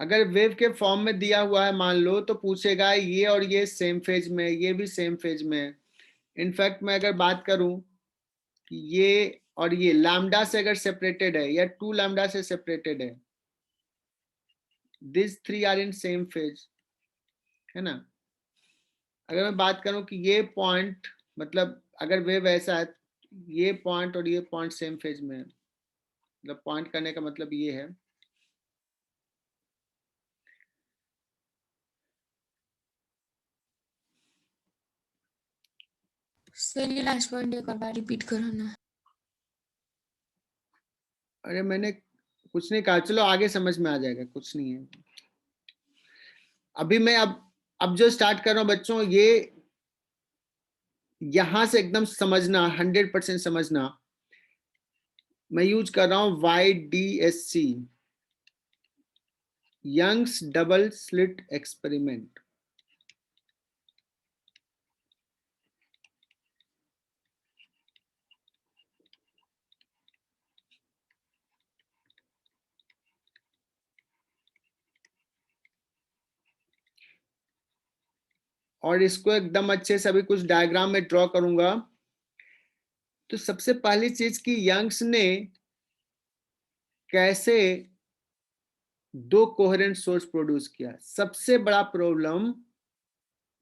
अगर वेव के फॉर्म में दिया हुआ है मान लो, तो पूछेगा ये और ये सेम फेज में, ये भी सेम फेज में है। इनफैक्ट मैं अगर बात करूं कि ये और ये लैम्डा से अगर सेपरेटेड है या 2 लैम्डा से सेपरेटेड है, this 3 are in same phase, है ना। अगर मैं बात करूं कि ये पॉइंट, मतलब अगर वेव ऐसा है, ये पॉइंट और ये पॉइंट सेम फेज में है, मतलब पॉइंट करने का मतलब ये है। सर ये लास्ट पॉइंट एक और बार रिपीट करो ना। अरे मैंने कुछ नहीं कहा, चलो आगे समझ में आ जाएगा, कुछ नहीं है। अभी मैं अब जो स्टार्ट कर रहा हूं बच्चों, ये यहां से एकदम समझना, 100% समझना। मैं यूज कर रहा हूं YDSC, Young's double slit experiment. और इसको एकदम अच्छे से अभी कुछ डायग्राम में ड्रॉ करूंगा। तो सबसे पहली चीज की यंग्स ने कैसे 2 कोहेरेंट सोर्स प्रोड्यूस किया। सबसे बड़ा प्रॉब्लम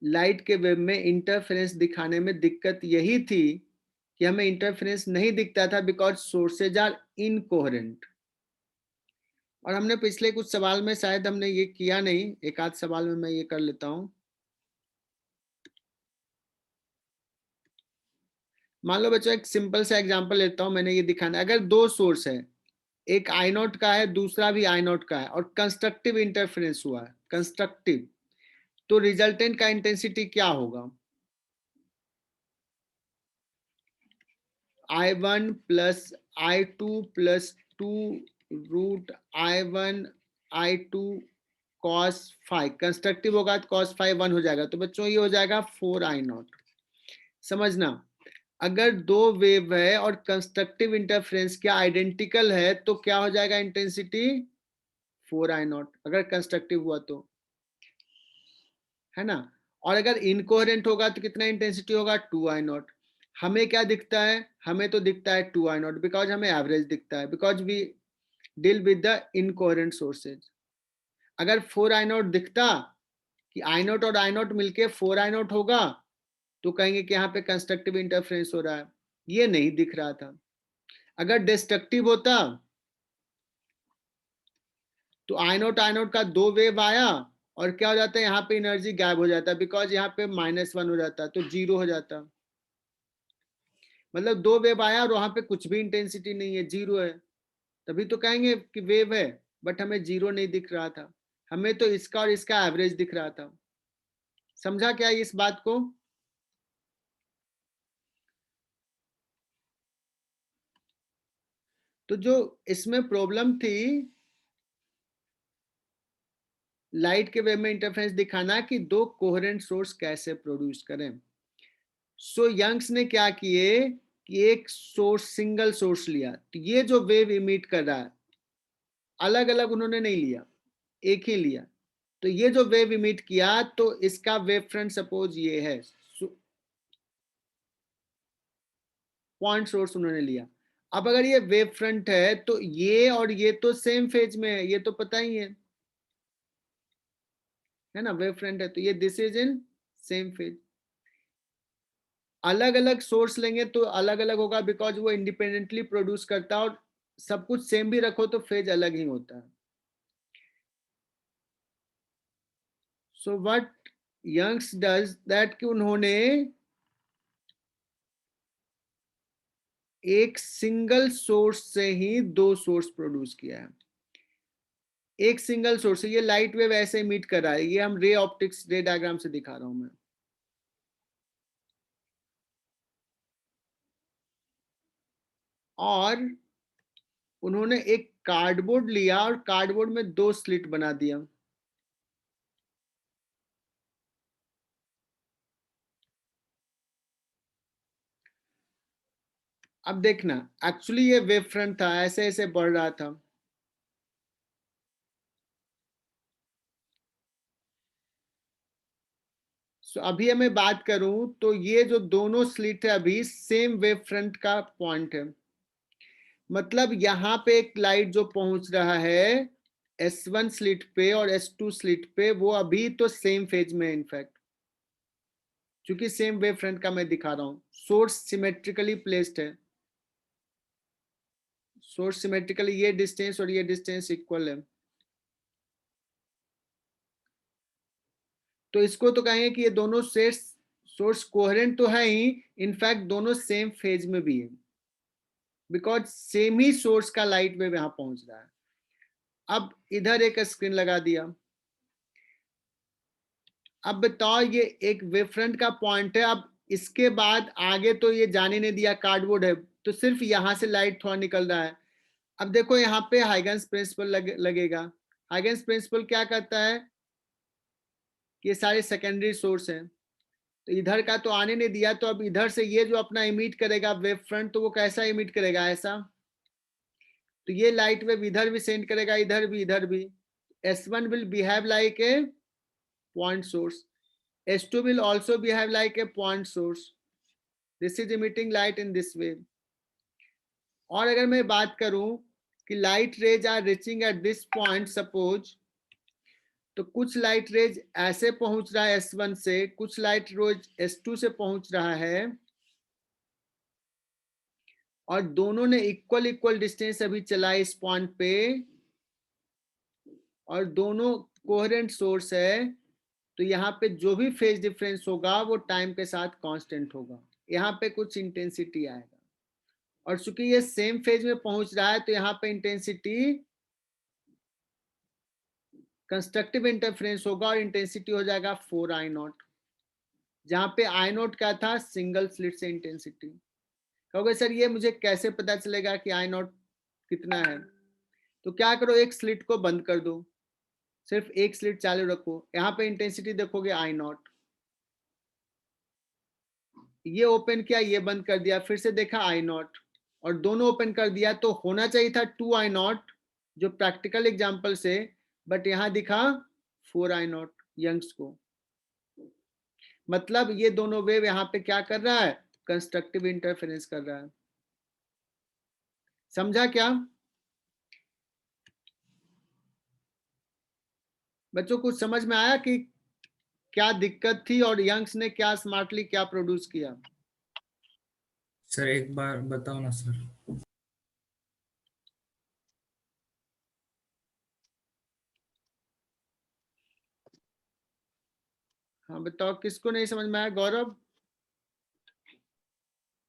लाइट के वेव में इंटरफेरेंस दिखाने में दिक्कत यही थी कि हमें इंटरफेरेंस नहीं दिखता था बिकॉज सोर्सेज आर इनकोहेरेंट। और हमने पिछले कुछ सवाल में शायद हमने ये किया नहीं, एक आध सवाल में मैं ये कर लेता हूं। मान लो बच्चों एक सिंपल सा एग्जांपल लेता हूं, मैंने ये दिखाना है। अगर दो सोर्स है, एक आई नॉट का है, दूसरा भी आई नॉट का है, और कंस्ट्रक्टिव इंटरफेरेंस हुआ है, कंस्ट्रक्टिव, तो रिजल्टेंट का इंटेंसिटी क्या होगा? I1 plus I2 plus 2√I1 I2 cos phi, constructive होगा तो cos phi 1 हो जाएगा, तो बच्चों ये हो जाएगा 4I0। समझना, अगर दो वेव है और कंस्ट्रक्टिव इंटरफेरेंस क्या आइडेंटिकल है तो क्या हो जाएगा इंटेंसिटी? 4I0, अगर कंस्ट्रक्टिव हुआ तो, है ना। और अगर इनकोहेरेंट होगा तो कितना इंटेंसिटी होगा? 2I0। हमें क्या दिखता है? हमें तो दिखता है 2I0 बिकॉज हमें एवरेज दिखता है, because we deal with the incoherent sources. अगर 4I0 दिखता कि I0 और I0 मिलके 4I0 होगा तो कहेंगे कि यहाँ पे कंस्ट्रक्टिव इंटरफेरेंस हो रहा है, ये नहीं दिख रहा था। अगर डिस्ट्रक्टिव होता तो I0 का दो वेव आया और क्या हो जाता है, यहाँ पे एनर्जी गायब हो जाता है, बिकॉज यहाँ पे -1 हो जाता, तो 0 हो जाता। मतलब दो वेव आया और वहां पे कुछ भी इंटेंसिटी नहीं है, 0 है, तभी तो कहेंगे कि वेव है, बट हमें 0 नहीं दिख रहा था, हमें तो इसका और इसका एवरेज दिख रहा था। समझा क्या इस बात को? तो जो इसमें प्रॉब्लम थी लाइट के वेव में इंटरफेरेंस दिखाना कि दो कोहेरेंट सोर्स कैसे प्रोड्यूस करें। सो यंग्स ने क्या किए कि एक सोर्स, सिंगल सोर्स लिया, तो ये जो वेव इमिट कर रहा है अलग अलग उन्होंने नहीं लिया, एक ही लिया, तो ये जो वेव इमिट किया तो इसका वेव फ्रंट सपोज ये है, पॉइंट सोर्स उन्होंने लिया। अब अगर ये वेव फ्रंट है तो ये और ये तो सेम फेज में है, ये तो पता ही है ना, वेव फ्रंट है तो ये this is in same phase. अलग अलग सोर्स लेंगे तो अलग अलग होगा, बिकॉज वो इंडिपेंडेंटली प्रोड्यूस करता है, और सब कुछ सेम भी रखो तो फेज अलग ही होता है। So what Young's does that कि उन्होंने एक सिंगल सोर्स से ही दो सोर्स प्रोड्यूस किया है। एक सिंगल सोर्स, ये लाइट वेव ऐसे मीट कर रहा है, ये हम रे ऑप्टिक्स रे डायग्राम से दिखा रहा हूं मैं। और उन्होंने एक कार्डबोर्ड लिया और कार्डबोर्ड में दो स्लिट बना दिया। अब देखना, एक्चुअली ये वेव फ्रंट था, ऐसे ऐसे बढ़ रहा था, अभी हमें बात करूं तो ये जो दोनों स्लिट है अभी सेम वेव फ्रंट का पॉइंट है, मतलब यहां पे एक लाइट जो पहुंच रहा है S1 स्लिट पे और S2 स्लिट पे, वो अभी तो सेम फेज में, इनफैक्ट क्योंकि सेम वेव फ्रंट का मैं दिखा रहा हूं। सोर्स सिमेट्रिकली प्लेस्ड है, सोर्स सिमेट्रिकली, ये डिस्टेंस और ये डिस्टेंस इक्वल है, तो इसको तो कहेंगे कि ये दोनों सोर्स कोहेरेंट तो है ही, इनफैक्ट दोनों सेम फेज में भी है, बिकॉज सेम ही सोर्स का लाइट वेव यहां पहुंच रहा है। अब इधर एक स्क्रीन लगा दिया। अब बताओ, ये एक वेव फ्रंट का पॉइंट है, अब इसके बाद आगे तो ये जाने नहीं दिया, कार्डबोर्ड है, तो सिर्फ यहां से लाइट थोड़ा निकल रहा है। अब देखो यहाँ पे हाइगन्स प्रिंसिपल लगेगा। हाइगन्स प्रिंसिपल क्या कहता है कि ये सारे सेकेंडरी सोर्स हैं, तो इधर का तो आने नहीं दिया, तो अब इधर से ये जो अपना इमिट करेगा वेव फ्रंट, तो वो कैसा इमिट करेगा? ऐसा, तो ये लाइट वेव इधर भी सेंड करेगा, इधर भी, इधर भी। S1 will behave like a point source, S2 will also behave like a point source, this is emitting light in this way। और अगर मैं बात करूं कि light rays are reaching at this point suppose, तो कुछ लाइट रेज ऐसे पहुंच रहा है S1 से, कुछ लाइट रेज S2 से पहुंच रहा है, और दोनों ने इक्वल इक्वल डिस्टेंस अभी चला इस पॉइंट पे, और दोनों कोहेरेंट सोर्स है, तो यहाँ पे जो भी फेज डिफरेंस होगा वो टाइम के साथ कांस्टेंट होगा। यहाँ पे कुछ इंटेंसिटी आएगा, और चूंकि ये सेम फेज में पहुंच रहा है तो यहाँ पे इंटेंसिटी कंस्ट्रक्टिव इंटरफेरेंस होगा और इंटेंसिटी हो जाएगा 4I0, जहां पे I0 क्या था, सिंगल स्लिट से इंटेंसिटी। कहोगे सर ये मुझे कैसे पता चलेगा कि I0 कितना है? तो क्या करो, एक स्लिट को बंद कर दो, सिर्फ एक स्लिट चालू रखो, यहाँ पे इंटेंसिटी देखोगे I0, ये ओपन किया, ये बंद कर दिया, फिर से देखा I0, और दोनों ओपन कर दिया, तो होना चाहिए था 2I0 जो प्रैक्टिकल एग्जांपल से, बट यहां दिखा 4I0 यंग्स को। मतलब ये दोनों वेव यहाँ पे क्या कर रहा है, कंस्ट्रक्टिव इंटरफेरेंस कर रहा है। समझा क्या बच्चों? कुछ समझ में आया कि क्या दिक्कत थी और यंग्स ने क्या स्मार्टली क्या प्रोड्यूस किया? सर एक बार बताओ ना सर। हाँ बताओ, किसको नहीं समझ में आया? गौरव?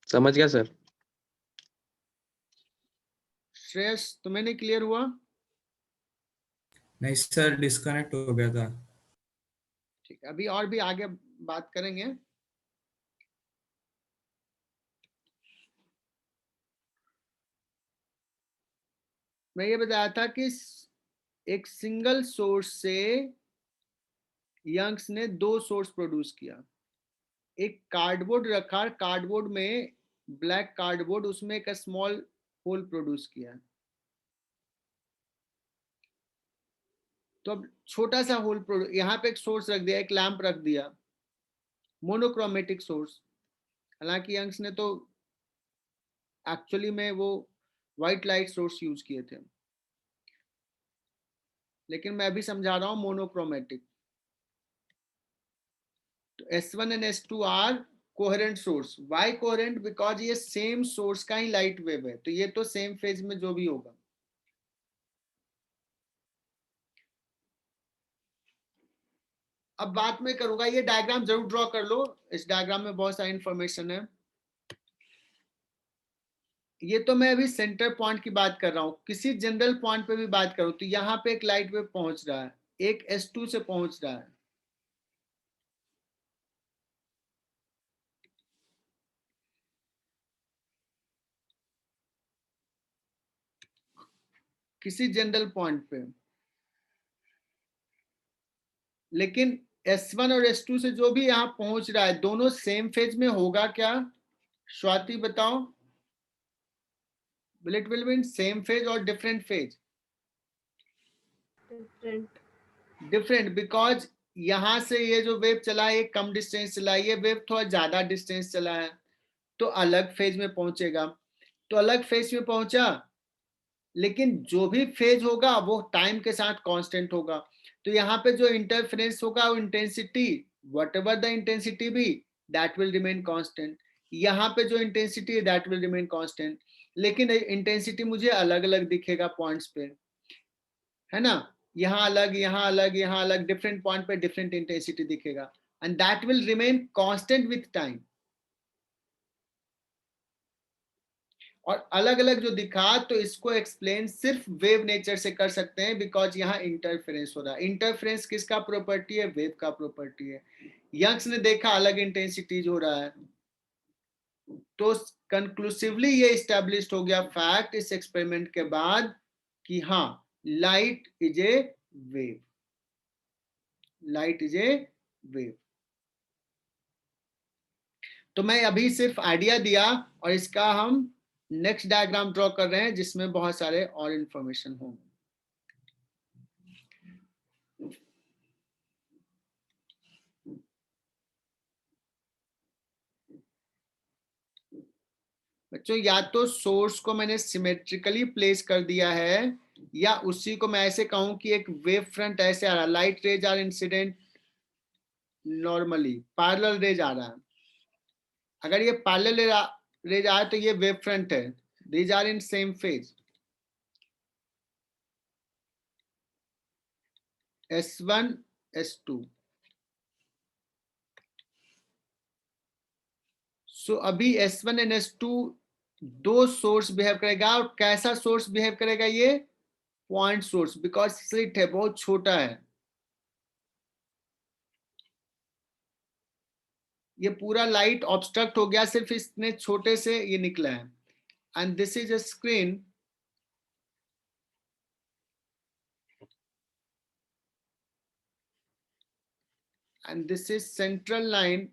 समझ गया सर। श्रेयस, तुम्हें नहीं क्लियर हुआ? नहीं सर, डिस्कनेक्ट हो गया था। ठीक है, अभी और भी आगे बात करेंगे। मैं ये बताया था कि एक सिंगल सोर्स से यंग्स ने दो सोर्स प्रोड्यूस किया। एक कार्डबोर्ड रखा, कार्डबोर्ड में ब्लैक कार्डबोर्ड, उसमें एक स्मॉल होल प्रोड्यूस किया। तो अब छोटा सा होल यहाँ पे एक सोर्स रख दिया, एक लैंप रख दिया, मोनोक्रोमेटिक सोर्स। हालांकि यंग्स ने तो एक्चुअली में वो व्हाइट लाइट सोर्स यूज किए थे, लेकिन मैं अभी समझा रहा हूं मोनोक्रोमेटिक। तो S1 and S2 are coherent source. Why coherent? Because ये सेम सोर्स का ही लाइट वेव है, तो ये तो सेम फेज में जो भी होगा। अब बात में करूंगा, ये डायग्राम जरूर ड्रॉ कर लो, इस डायग्राम में बहुत सारी इंफॉर्मेशन है। ये तो मैं अभी सेंटर पॉइंट की बात कर रहा हूं, किसी जनरल पॉइंट पे भी बात करूं तो यहाँ पे एक लाइट वेव पहुंच रहा है, एक S2 से पहुंच रहा है। किसी जनरल पॉइंट पे, लेकिन S1 और S2 से जो भी यहाँ पहुंच रहा है, दोनों सेम फेज में होगा क्या? स्वाति बताओ, will it will be in same phase or different phase? Different, because यहां से ये जो वेव चला है, ये कम डिस्टेंस चला है, ये वेव थोड़ा ज्यादा डिस्टेंस चला है, तो अलग फेज में पहुंचेगा। तो अलग फेज में पहुंचा, लेकिन जो भी फेज होगा वो टाइम के साथ कांस्टेंट होगा। तो यहाँ पे जो इंटरफेरेंस होगा वो intensity, what ever the intensity भी, दैट विल रिमेन कांस्टेंट। यहाँ पे जो इंटेंसिटी है दैट विल रिमेन कांस्टेंट, लेकिन इंटेंसिटी मुझे अलग अलग दिखेगा पॉइंट्स पे, है ना? यहाँ अलग, यहाँ अलग, यहाँ अलग, डिफरेंट पॉइंट पे डिफरेंट इंटेंसिटी दिखेगा, and that will remain constant with time. और अलग अलग जो दिखा, तो इसको एक्सप्लेन सिर्फ वेव नेचर से कर सकते हैं, बिकॉज यहाँ इंटरफेरेंस हो रहा है। इंटरफेरेंस किसका प्रॉपर्टी है? वेव का प्रॉपर्टी है। यंग्स ने देखा अलग इंटेंसिटीज हो रहा है, तो कंक्लूसिवली ये इस्टेब्लिश हो गया फैक्ट इस एक्सपेरिमेंट के बाद कि हाँ, light is a wave, light is a wave. तो मैं अभी सिर्फ आइडिया दिया, और इसका हम नेक्स्ट डायग्राम ड्रॉ कर रहे हैं जिसमें बहुत सारे और इंफॉर्मेशन होंगे। बच्चों, या तो सोर्स को मैंने सिमेट्रिकली प्लेस कर दिया है, या उसी को मैं ऐसे कहूं कि एक वेव फ्रंट ऐसे आ रहा है, light rays are incident normally, parallel rays आ रहा है। अगर ये पैरेलल रेज आए तो ये वेव फ्रंट है, these are in same phase. S1 S2, so अभी S1 एंड S2 दो सोर्स बिहेव करेगा, और कैसा सोर्स बिहेव करेगा? ये पॉइंट सोर्स, बिकॉज स्लिट है, बहुत छोटा है। ये पूरा लाइट ऑब्स्ट्रक्ट हो गया, सिर्फ इसने छोटे से ये निकला है। And this is a screen, and this is central line,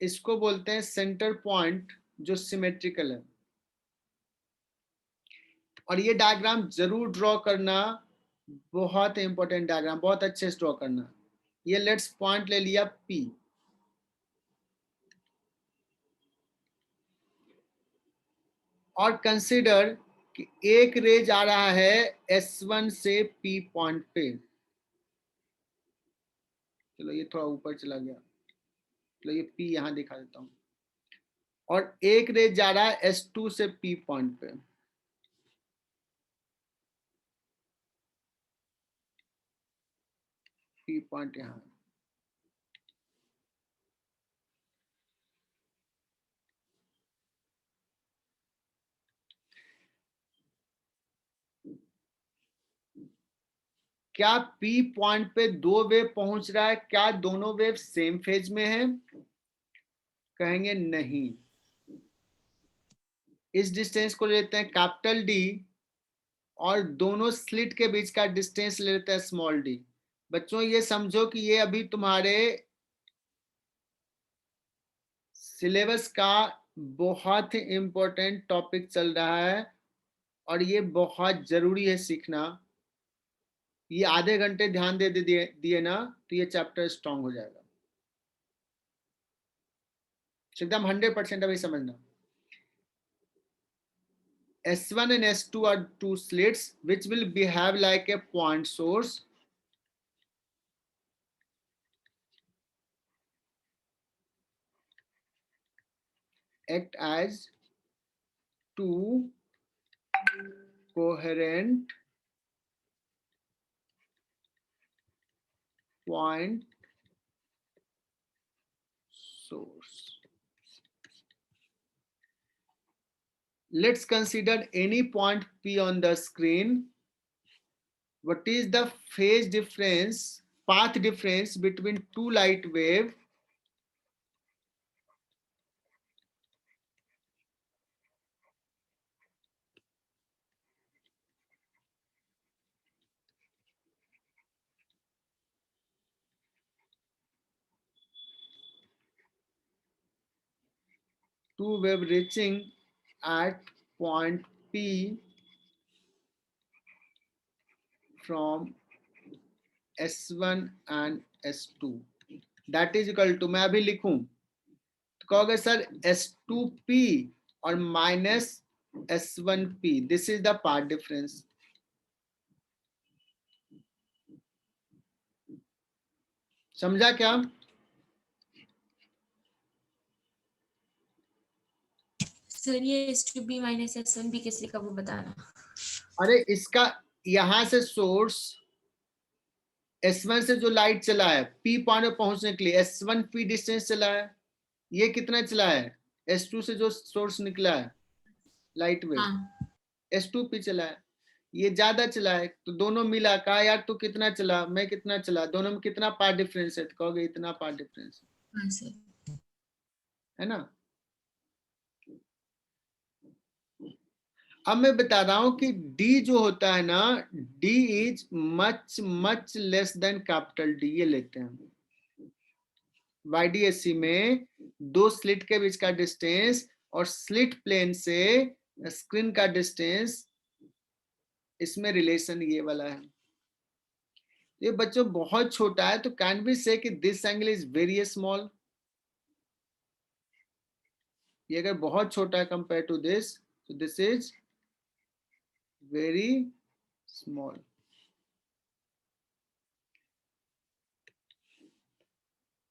इसको बोलते हैं सेंटर पॉइंट, जो सिमेट्रिकल है। और ये डायग्राम जरूर ड्रॉ करना, बहुत इंपॉर्टेंट डायग्राम, बहुत अच्छे से ड्रॉ करना। ये लेट्स पॉइंट ले लिया P, और कंसीडर कि एक रे जा रहा है S1 से P पॉइंट पे। चलो ये थोड़ा ऊपर चला गया, चलो ये P यहां दिखा देता हूं। और एक रे जा रहा है S2 से P पॉइंट पे। P पॉइंट यहां है। क्या P पॉइंट पे दो वेव पहुंच रहा है? क्या दोनों वेव सेम फेज में है? कहेंगे नहीं। इस डिस्टेंस को लेते हैं कैपिटल D, और दोनों स्लिट के बीच का डिस्टेंस ले लेते हैं स्मॉल d। बच्चों ये समझो कि ये अभी तुम्हारे सिलेबस का बहुत ही इंपॉर्टेंट टॉपिक चल रहा है, और ये बहुत जरूरी है सीखना। ये आधे घंटे ध्यान दे दिए ना, तो ये चैप्टर स्ट्रांग हो जाएगा एकदम 100%। अभी समझना, S1 and S2 are two slits which will behave like a point source, act as two coherent point source. Let's consider any point P on the screen. What is the phase difference, path difference between two light wave? Two wave reaching at point P from S1 and S2, that is equal to, मैं अभी लिखूं तो कहोगे sir S2P और minus S1P, this is the path difference. समझा क्या? Sir ये S2B minus S1B कैसे लिखा वो बताना। अरे इसका यहां से सोर्स S1 से जो लाइट चला है P पॉइंट में पहुंचने के लिए S1P डिस्टेंस चला है, ये कितना चला है? S2 से जो सोर्स निकला है लाइट वेव, हाँ S2P चला है, ये ज्यादा चला है, तो दोनों मिला, कहा यार तू कितना चला, मैं कितना चला, दोनों में कितना पाथ डिफरेंस है? तो कहोगे इतना पाथ डिफरेंस हाँ सर। है ना। अब मैं बता रहा हूं कि D जो होता है ना, D is much much less than capital D। ये लेते हैं YDSC में दो स्लिट के बीच का डिस्टेंस और स्लिट प्लेन से स्क्रीन का डिस्टेंस, इसमें रिलेशन ये वाला है। ये बच्चों बहुत छोटा है, तो कैन बी से कि this angle is very small. ये अगर बहुत छोटा है कंपेयर टू दिस, तो दिस इज वेरी स्मॉल।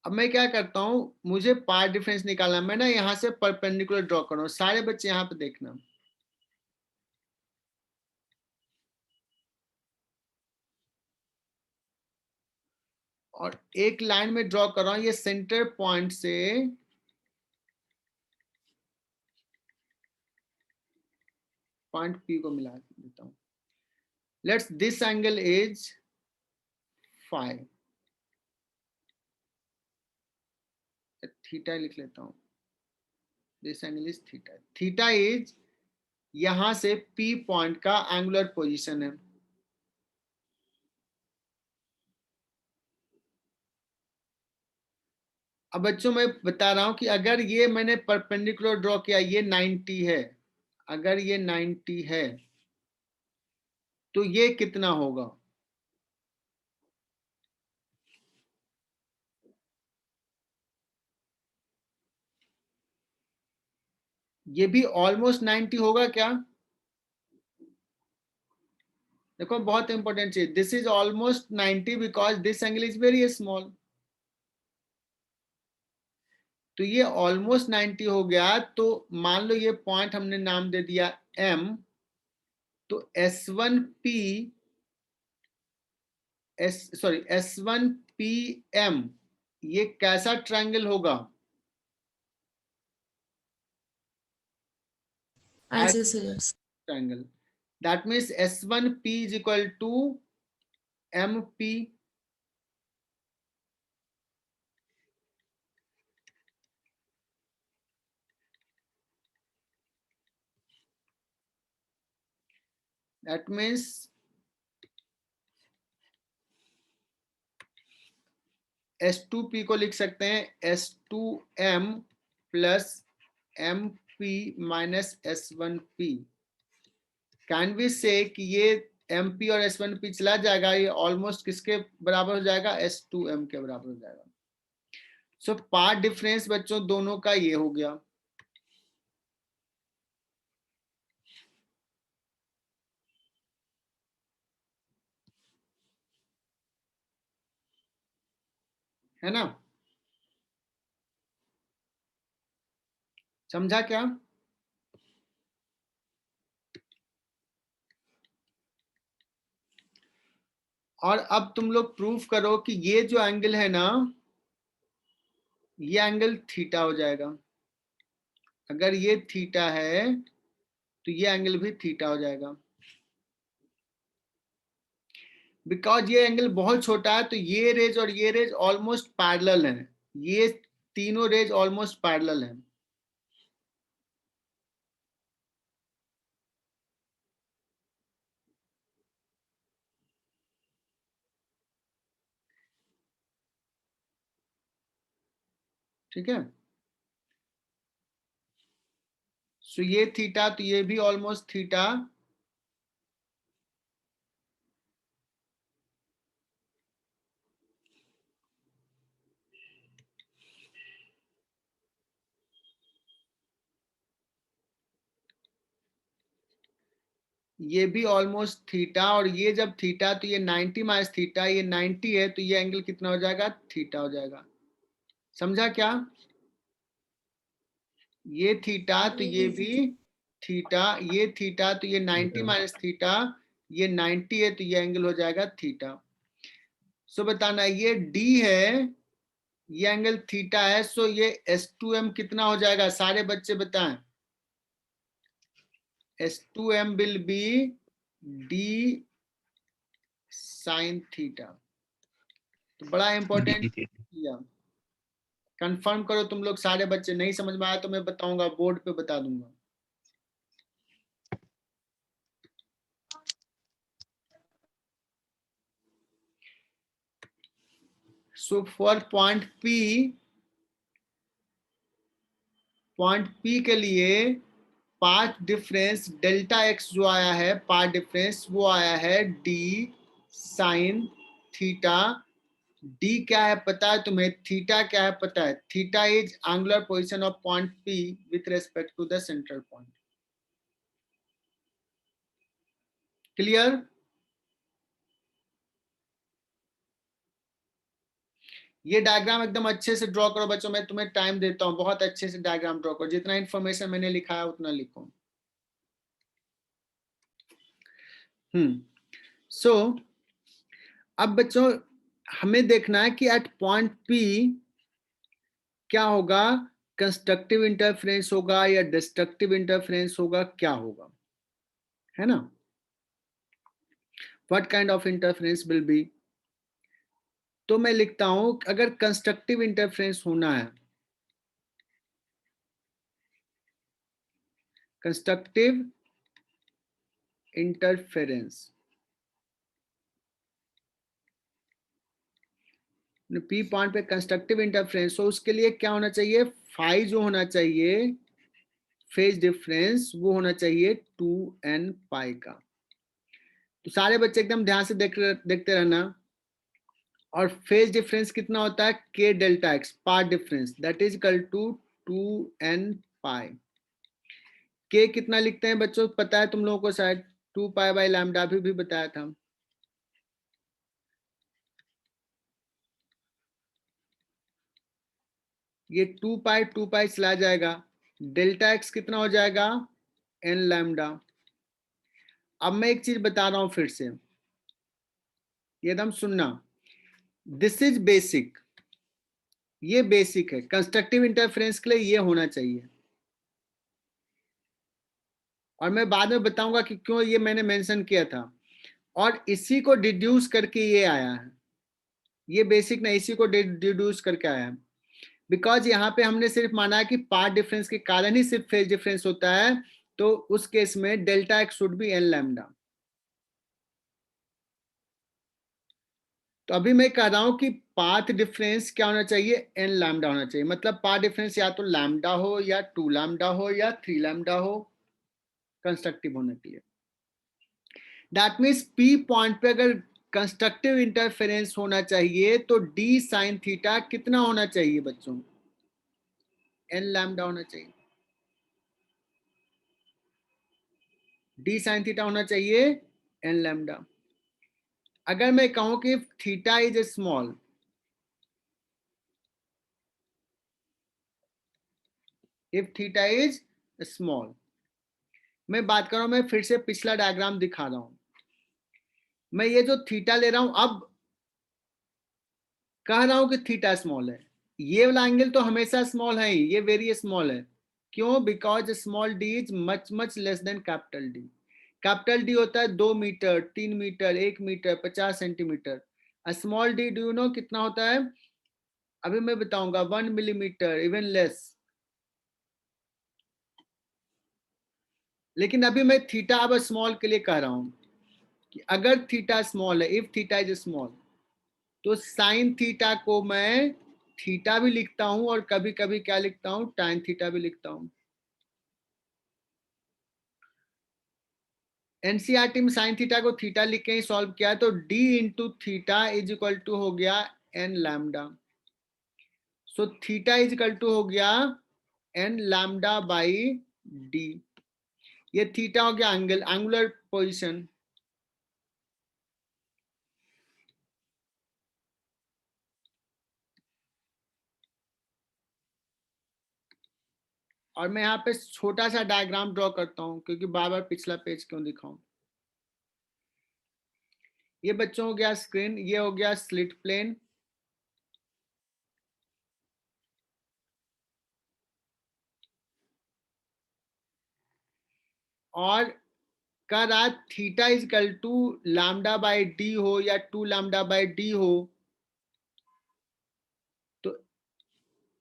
अब मैं क्या करता हूं, मुझे पाथ डिफरेंस निकालना, मैं ना यहां से परपेंडिकुलर ड्रॉ कर रहा हूं। सारे बच्चे यहां पे देखना, और एक लाइन में ड्रॉ कर रहा हूं, ये सेंटर पॉइंट से पॉइंट P को मिला देता हूँ. Let's this angle is phi. Theta लिख लेता हूँ. This angle is theta. Theta is यहां से P पॉइंट का एंगुलर पोजीशन है. अब बच्चों मैं बता रहा हूं कि अगर ये मैंने परपेंडिकुलर ड्रॉ किया, ये 90 है, अगर ये 90 है तो ये कितना होगा? ये भी ऑलमोस्ट 90 होगा क्या? देखो बहुत इंपॉर्टेंट चीज, this is almost 90 because this angle is very small. तो ये ऑलमोस्ट 90 हो गया. तो मान लो ये पॉइंट हमने नाम दे दिया M. तो S1PM ये कैसा ट्रायंगल होगा? Isosceles. Triangle. That means S1P is equal to MP. That means S2P को लिख सकते हैं S2M plus MP minus S1P. Can we say कि ये MP और S1P चला जाएगा, ये ऑलमोस्ट किसके बराबर हो जाएगा? S2M के बराबर हो जाएगा. सो पार्ट डिफरेंस बच्चों दोनों का ये हो गया. है ना? समझा क्या? और अब तुम लोग प्रूफ करो कि ये जो एंगल है ना, ये एंगल थीटा हो जाएगा. अगर ये थीटा है तो ये एंगल भी थीटा हो जाएगा. बिकॉज ये एंगल बहुत छोटा है तो ये रेज और ये रेज ऑलमोस्ट पैरेलल है. ये तीनों रेज ऑलमोस्ट पैरेलल है. ठीक है? सो ये थीटा तो ये भी ऑलमोस्ट थीटा. ये भी ऑलमोस्ट थीटा. और ये जब थीटा तो ये 90 माइनस थीटा, ये 90 है तो ये एंगल कितना हो जाएगा? थीटा हो जाएगा. समझा क्या? ये थीटा तो ये भी थीटा, ये थीटा तो ये 90 माइनस थीटा, ये 90 है तो ये एंगल हो जाएगा थीटा. सो बताना ये D है, ये एंगल थीटा है. सो ये S2M कितना हो जाएगा? सारे बच्चे बताएं. S2M will be D sin theta. तो बड़ा इंपॉर्टेंट किया. कंफर्म करो तुम लोग सारे बच्चे. नहीं समझ में आया तो मैं बताऊंगा, बोर्ड पे बता दूंगा. सो फॉर पॉइंट P के लिए पाथ डिफरेंस डेल्टा x जो आया है, पाथ डिफरेंस वो आया है D sin थीटा. D क्या है पता है तुम्हें? थीटा क्या है पता है? Theta is angular position of point P with respect to the central point. Clear? ये डायग्राम एकदम अच्छे से ड्रॉ करो बच्चों. मैं तुम्हें टाइम देता हूं, बहुत अच्छे से डायग्राम ड्रॉ करो. जितना इंफॉर्मेशन मैंने लिखा है उतना लिखो. सो अब बच्चों हमें देखना है कि एट पॉइंट P क्या होगा? कंस्ट्रक्टिव इंटरफेरेंस होगा या डिस्ट्रक्टिव इंटरफेरेंस होगा, क्या होगा? है ना? What kind of interference will be? तो मैं लिखता हूं अगर कंस्ट्रक्टिव इंटरफेरेंस होना है, कंस्ट्रक्टिव इंटरफेरेंस, पी पॉइंट पे कंस्ट्रक्टिव इंटरफेरेंस हो, उसके लिए क्या होना चाहिए? फाई जो होना चाहिए फेज डिफरेंस वो होना चाहिए 2n पाई का। तो सारे बच्चे एकदम ध्यान से देखते रहना। और फेज डिफरेंस कितना होता है? k delta x, path difference, that is equal to 2n pi. k कितना लिखते हैं बच्चों, पता है तुम लोगों को शायद? 2 पाई बाई लैम्डा भी बताया था। ये 2 पाई चला जाएगा, डेल्टा x कितना हो जाएगा? n lambda. अब मैं एक चीज बता रहा हूं फिर से, ये एकदम सुनना, दिस इज बेसिक, ये बेसिक है। कंस्ट्रक्टिव इंटरफेरेंस के लिए ये होना चाहिए, और मैं बाद में बताऊंगा कि क्यों ये मैंने मेंशन किया था। और इसी को डिड्यूस करके ये आया है, ये बेसिक ना, इसी को डिड्यूस करके आया है। बिकॉज यहाँ पे हमने सिर्फ माना है कि पाथ डिफरेंस के कारण ही सिर्फ फेज डिफरेंस होता है, तो उस केस में delta x should be n lambda. तो अभी मैं कह रहा हूं कि पाथ डिफरेंस क्या होना चाहिए? एन लैम्डा होना चाहिए। मतलब पाथ डिफरेंस या तो लैम्डा हो, या 2 लैम्डा हो, या 3 लैम्डा हो कंस्ट्रक्टिव होने के लिए। दैट मीन्स पी पॉइंट पे अगर कंस्ट्रक्टिव इंटरफेरेंस होना चाहिए तो डी साइन थीटा कितना होना चाहिए बच्चों? एन लैम्डा होना चाहिए। डी साइन थीटा होना चाहिए एन लैम्डा। अगर मैं कहूं कि theta is small, if theta is small, मैं बात कर रहा हूं, मैं फिर से पिछला डायग्राम दिखा रहा हूं। मैं ये जो थीटा ले रहा हूं, अब कह रहा हूं कि थीटा स्मॉल है, ये वाला एंगल तो हमेशा स्मॉल है ही, ये वेरी स्मॉल है। क्यों? Because small d is much much less than capital D. Capital D होता है 2 metre, 3 metre, 1 metre, 50 centimetre. Small d do you know कितना होता है? अभी मैं बताऊंगा, 1 मिलीमीटर, इवन लेस। लेकिन अभी मैं थीटा अब स्मॉल के लिए कह रहा हूं कि अगर थीटा स्मॉल है, इफ थीटा इज स्मॉल, तो साइन थीटा को मैं थीटा भी लिखता हूं, और कभी कभी क्या लिखता हूं? टाइन थीटा भी लिखता हूं। एनसीईआरटी में साइन थीटा को थीटा लिख के ही सॉल्व किया, तो d into theta is equal to हो गया n lambda. So theta is equal to हो गया एन लैम्डा बाई डी। ये थीटा हो गया एंगल, एंगुलर पोजिशन। और मैं यहाँ पे छोटा सा डायग्राम ड्रॉ करता हूँ, क्योंकि बार बार पिछला पेज क्यों दिखाऊं। ये बच्चों हो गया स्क्रीन, ये हो गया स्लिट प्लेन। और कह रहा theta is equal to lambda by d हो या 2 लैम्डा बाई डी हो, तो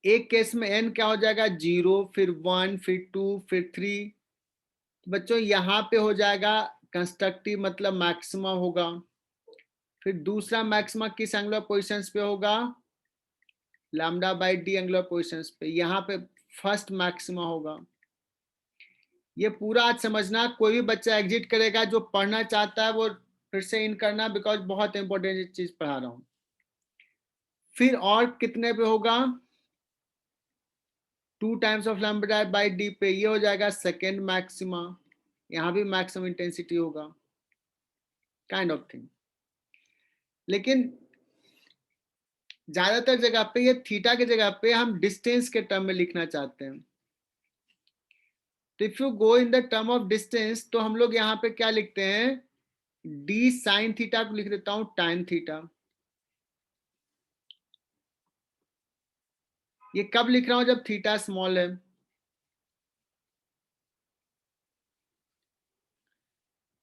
एक केस में n क्या हो जाएगा? 0, फिर 1, फिर 2, फिर 3। बच्चों यहाँ पे हो जाएगा कंस्ट्रक्टिव, मतलब मैक्सिमा होगा। फिर दूसरा मैक्सिमा किस एंगुलर पोजिशंस पे होगा? Lambda by D angular positions पे। यहाँ पे फर्स्ट मैक्सिमा होगा। ये पूरा आज समझना, कोई भी बच्चा एग्जिट करेगा जो पढ़ना चाहता है वो फिर से इन करना, बिकॉज बहुत इंपॉर्टेंट चीज पढ़ा रहा हूं। फिर और कितने पे होगा? 2 times of lambda by D पे, ये हो जाएगा सेकेंड मैक्सिमा। यहाँ भी मैक्सिमम इंटेंसिटी होगा, काइंड ऑफ थिंग। लेकिन ज्यादातर जगह पे ये थीटा की जगह पे हम डिस्टेंस के टर्म में लिखना चाहते हैं। तो if you go in the term of distance, तो हम लोग यहाँ पे क्या लिखते हैं? डी साइन थीटा को लिख देता हूं टाइन थीटा। ये कब लिख रहा हूं? जब थीटा स्मॉल है।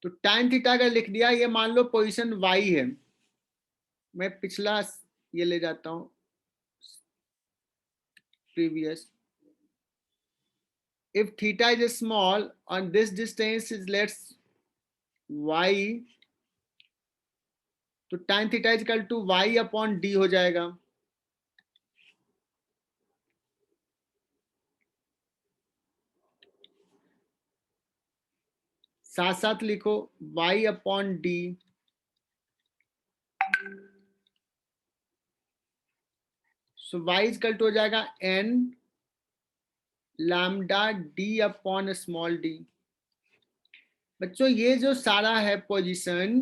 तो tan थीटा अगर लिख दिया, ये मान लो पोजीशन y है, मैं पिछला ये ले जाता हूं previous. If theta is small and this distance is let's y, तो tan theta is equal to y upon d हो जाएगा. साथ साथ लिखो y upon d. So y is equal to हो जाएगा n lambda d upon small d. बच्चों ये जो सारा है position,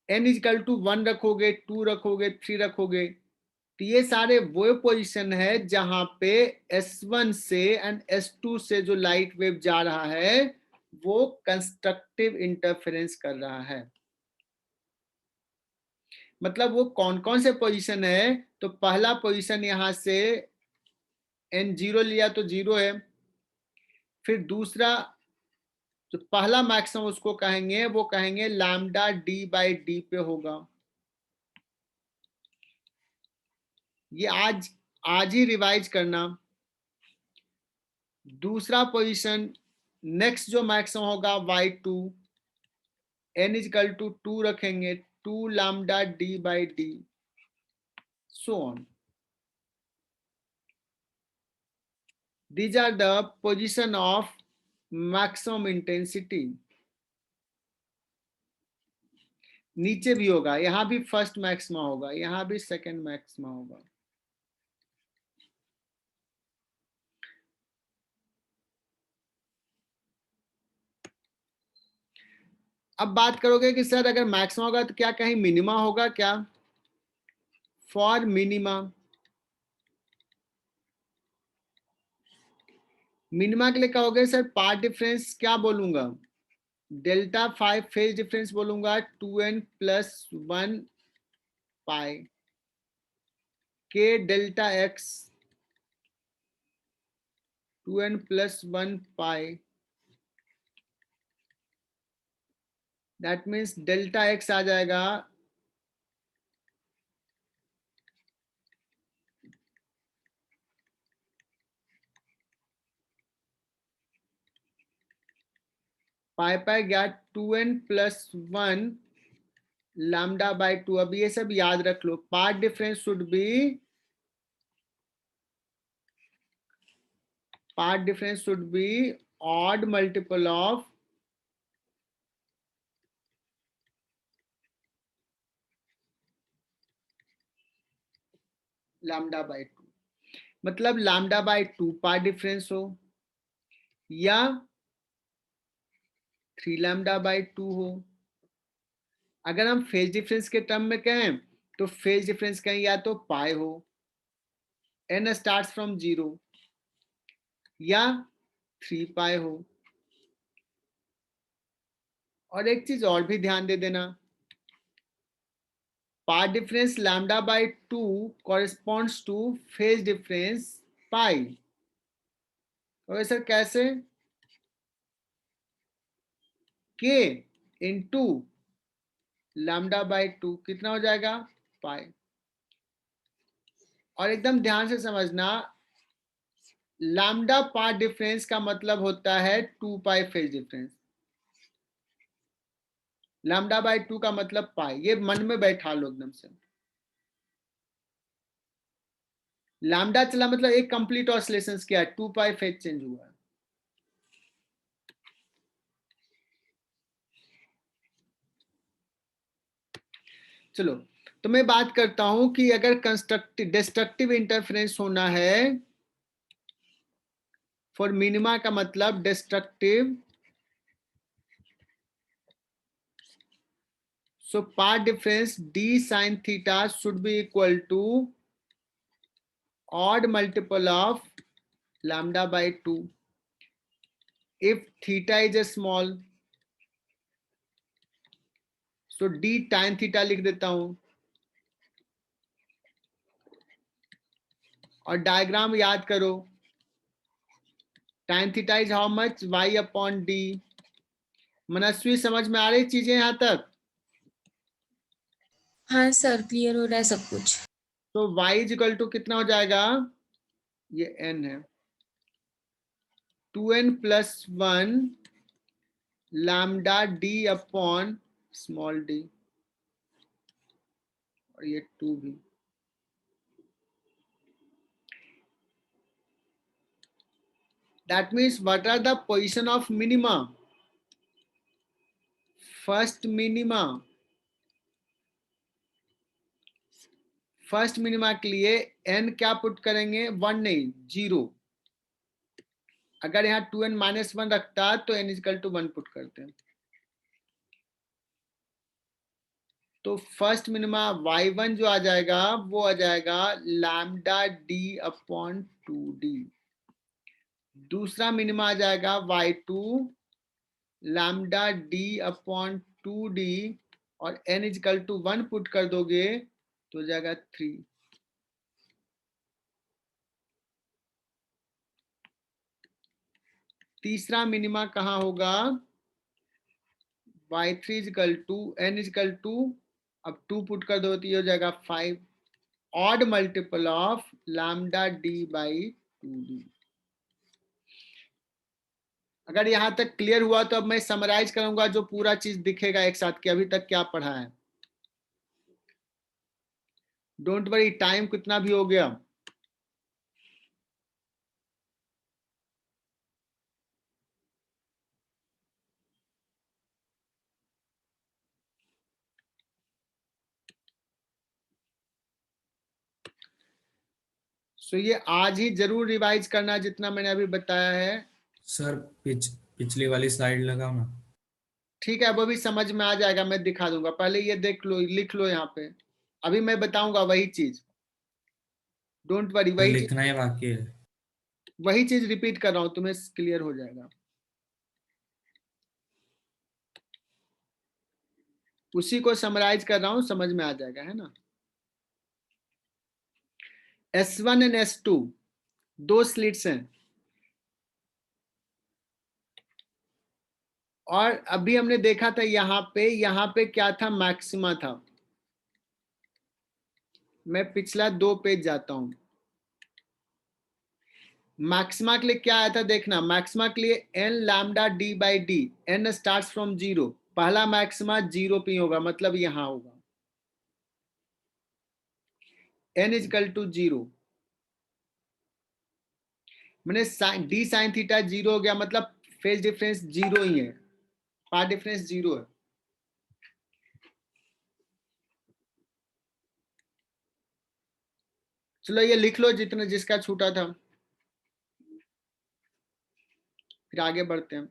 n is equal to 1 रखोगे, 2 रखोगे, 3 रखोगे, तो ये सारे वो पोजीशन है जहां पे S1 से एंड S2 से जो लाइट वेव जा रहा है वो कंस्ट्रक्टिव इंटरफेरेंस कर रहा है. मतलब वो कौन कौन से पोजीशन है, तो पहला पोजीशन यहां से n0 लिया तो 0 है. फिर दूसरा जो पहला मैक्सिमम उसको कहेंगे, वो कहेंगे लैम्डा d बाई डी पे होगा. ये आज ही रिवाइज करना. दूसरा पोजीशन नेक्स्ट जो मैक्सिमम होगा y2, n is equal to 2 रखेंगे, 2 lambda d by D, so on. These are the position of maximum intensity. नीचे भी होगा, यहां भी फर्स्ट मैक्सिमा होगा, यहां भी सेकंड मैक्सिमा होगा. अब बात करोगे कि सर अगर मैक्सिमा होगा तो क्या कहीं मिनिमा होगा क्या? फॉर मिनिमा, मिनिमा के लिए कहोगे सर पाथ डिफरेंस क्या बोलूंगा? डेल्टा 5 फेज डिफरेंस बोलूंगा, 2n प्लस 1 पाई के delta x, 2n plus 1 pi. That means delta x आ जाएगा पाई पाई गया 2n प्लस 1 लैम्डा बाई 2. अब ये सब याद रख लो. Path difference should be odd multiple of lambda by 2. मतलब लैम्डा बाई 2 पाथ डिफरेंस हो या 3 लैम्डा बाई 2 हो. अगर हम फेज डिफरेंस के टर्म में कहें तो फेज डिफरेंस कहें या तो पाई हो, n स्टार्ट्स फ्रॉम 0, या 3 पाई हो. और एक चीज और भी ध्यान दे देना, path difference lambda by 2 corresponds two phase difference pi. तो सर कैसे? k इंटू लैम्डा बाई 2 कितना हो जाएगा? पाई. और एकदम ध्यान से समझना, लैम्डा पाथ डिफरेंस का मतलब होता है 2 pi phase difference. Lambda by 2 का मतलब पाई. ये मन में बैठा लो एकदम से. लैम्डा चला मतलब एक कंप्लीट ऑसिलेशन किया, 2 पाई फेज चेंज हुआ. चलो, तो मैं बात करता हूं कि अगर कंस्ट्रक्टिव डिस्ट्रक्टिव इंटरफेरेंस होना है फॉर मिनिमा का मतलब destructive, so path difference d sin theta should be equal to odd multiple of lambda by 2 if theta is a small. so d tan theta लिख देता हूं और डायग्राम याद करो. tan theta is how much? y upon d. मनस्वी समझ में आ रही चीजें यहाँ तक? हाँ सर, क्लियर हो रहा है सब कुछ। तो y इक्वल टू कितना हो जाएगा? ये n है, 2n plus 1 lambda d upon small d, और ये 2 भी। That means what are the position of minima? First minima. First minima के लिए n क्या पुट करेंगे? 1 नहीं, 0। अगर यहाँ 2n माइनस 1 रखता तो n इक्वल टू 1 पुट करते हैं। तो फर्स्ट मिनिमा y1 जो आ जाएगा वो आ जाएगा लैम्डा d अपॉन 2d। दूसरा मिनिमा आ जाएगा y2 lambda d upon 2d, और n इक्वल टू 1 पुट कर दोगे तो हो जाएगा 3। तीसरा मिनिमा कहाँ होगा? y3 equal to n equal to, अब 2 पुट कर दो तो ये हो जाएगा 5, odd multiple of lambda d by 2d। अगर यहां तक क्लियर हुआ तो अब मैं समराइज करूंगा जो पूरा चीज दिखेगा एक साथ कि अभी तक क्या पढ़ा है। डोंट वरी, टाइम कितना भी हो गया। सो ये आज ही जरूर रिवाइज करना जितना मैंने अभी बताया है। सर पिछली वाली स्लाइड लगाओ ना। ठीक है, वो भी समझ में आ जाएगा, मैं दिखा दूंगा। पहले ये देख लो, लिख लो यहाँ पे, अभी मैं बताऊंगा वही चीज। डोंट वरी, सर लिखना ही बाकी है। वही चीज रिपीट कर रहा हूं, तुम्हें क्लियर हो जाएगा। उसी को समराइज कर रहा हूं, समझ में आ जाएगा, है ना। S1 एंड S2 दो स्लिट्स हैं, और अभी हमने देखा था यहाँ पे क्या था? मैक्सिमा था। मैं पिछला 2 पेज जाता हूं। मैक्सिमा के लिए क्या आया था देखना। मैक्सिमा के लिए n lambda d by D, n starts from 0। पहला मैक्सिमा 0 पे होगा, मतलब यहां होगा n इक्वल टू 0। मैंने d साइन थीटा 0 हो गया, मतलब फेज डिफरेंस 0 ही है, पाथ डिफरेंस 0 है। चलो ये लिख लो जितना जिसका छूटा था, फिर आगे बढ़ते हैं।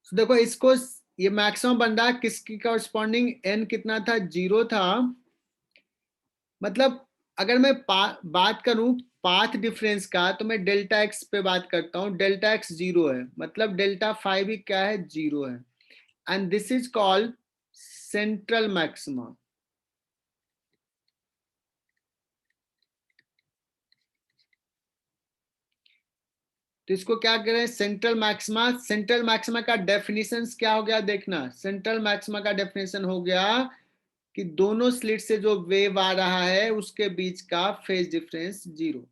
तो देखो इसको, ये मैक्सिमम बन रहा है किसकी कॉरस्पॉन्डिंग? n कितना था? 0 था। मतलब अगर मैं बात करूं पाथ डिफरेंस का, तो मैं डेल्टा एक्स पे बात करता हूं। डेल्टा एक्स 0 है, मतलब डेल्टा 5 भी क्या है? 0 है। And this is called central maxima. तो इसको क्या करें? Central maxima. सेंट्रल मैक्सिमा का डेफिनेशन क्या हो गया देखना। सेंट्रल मैक्सिमा का डेफिनेशन हो गया कि दोनों स्लिट से जो वेव आ रहा है उसके बीच का फेज डिफरेंस 0,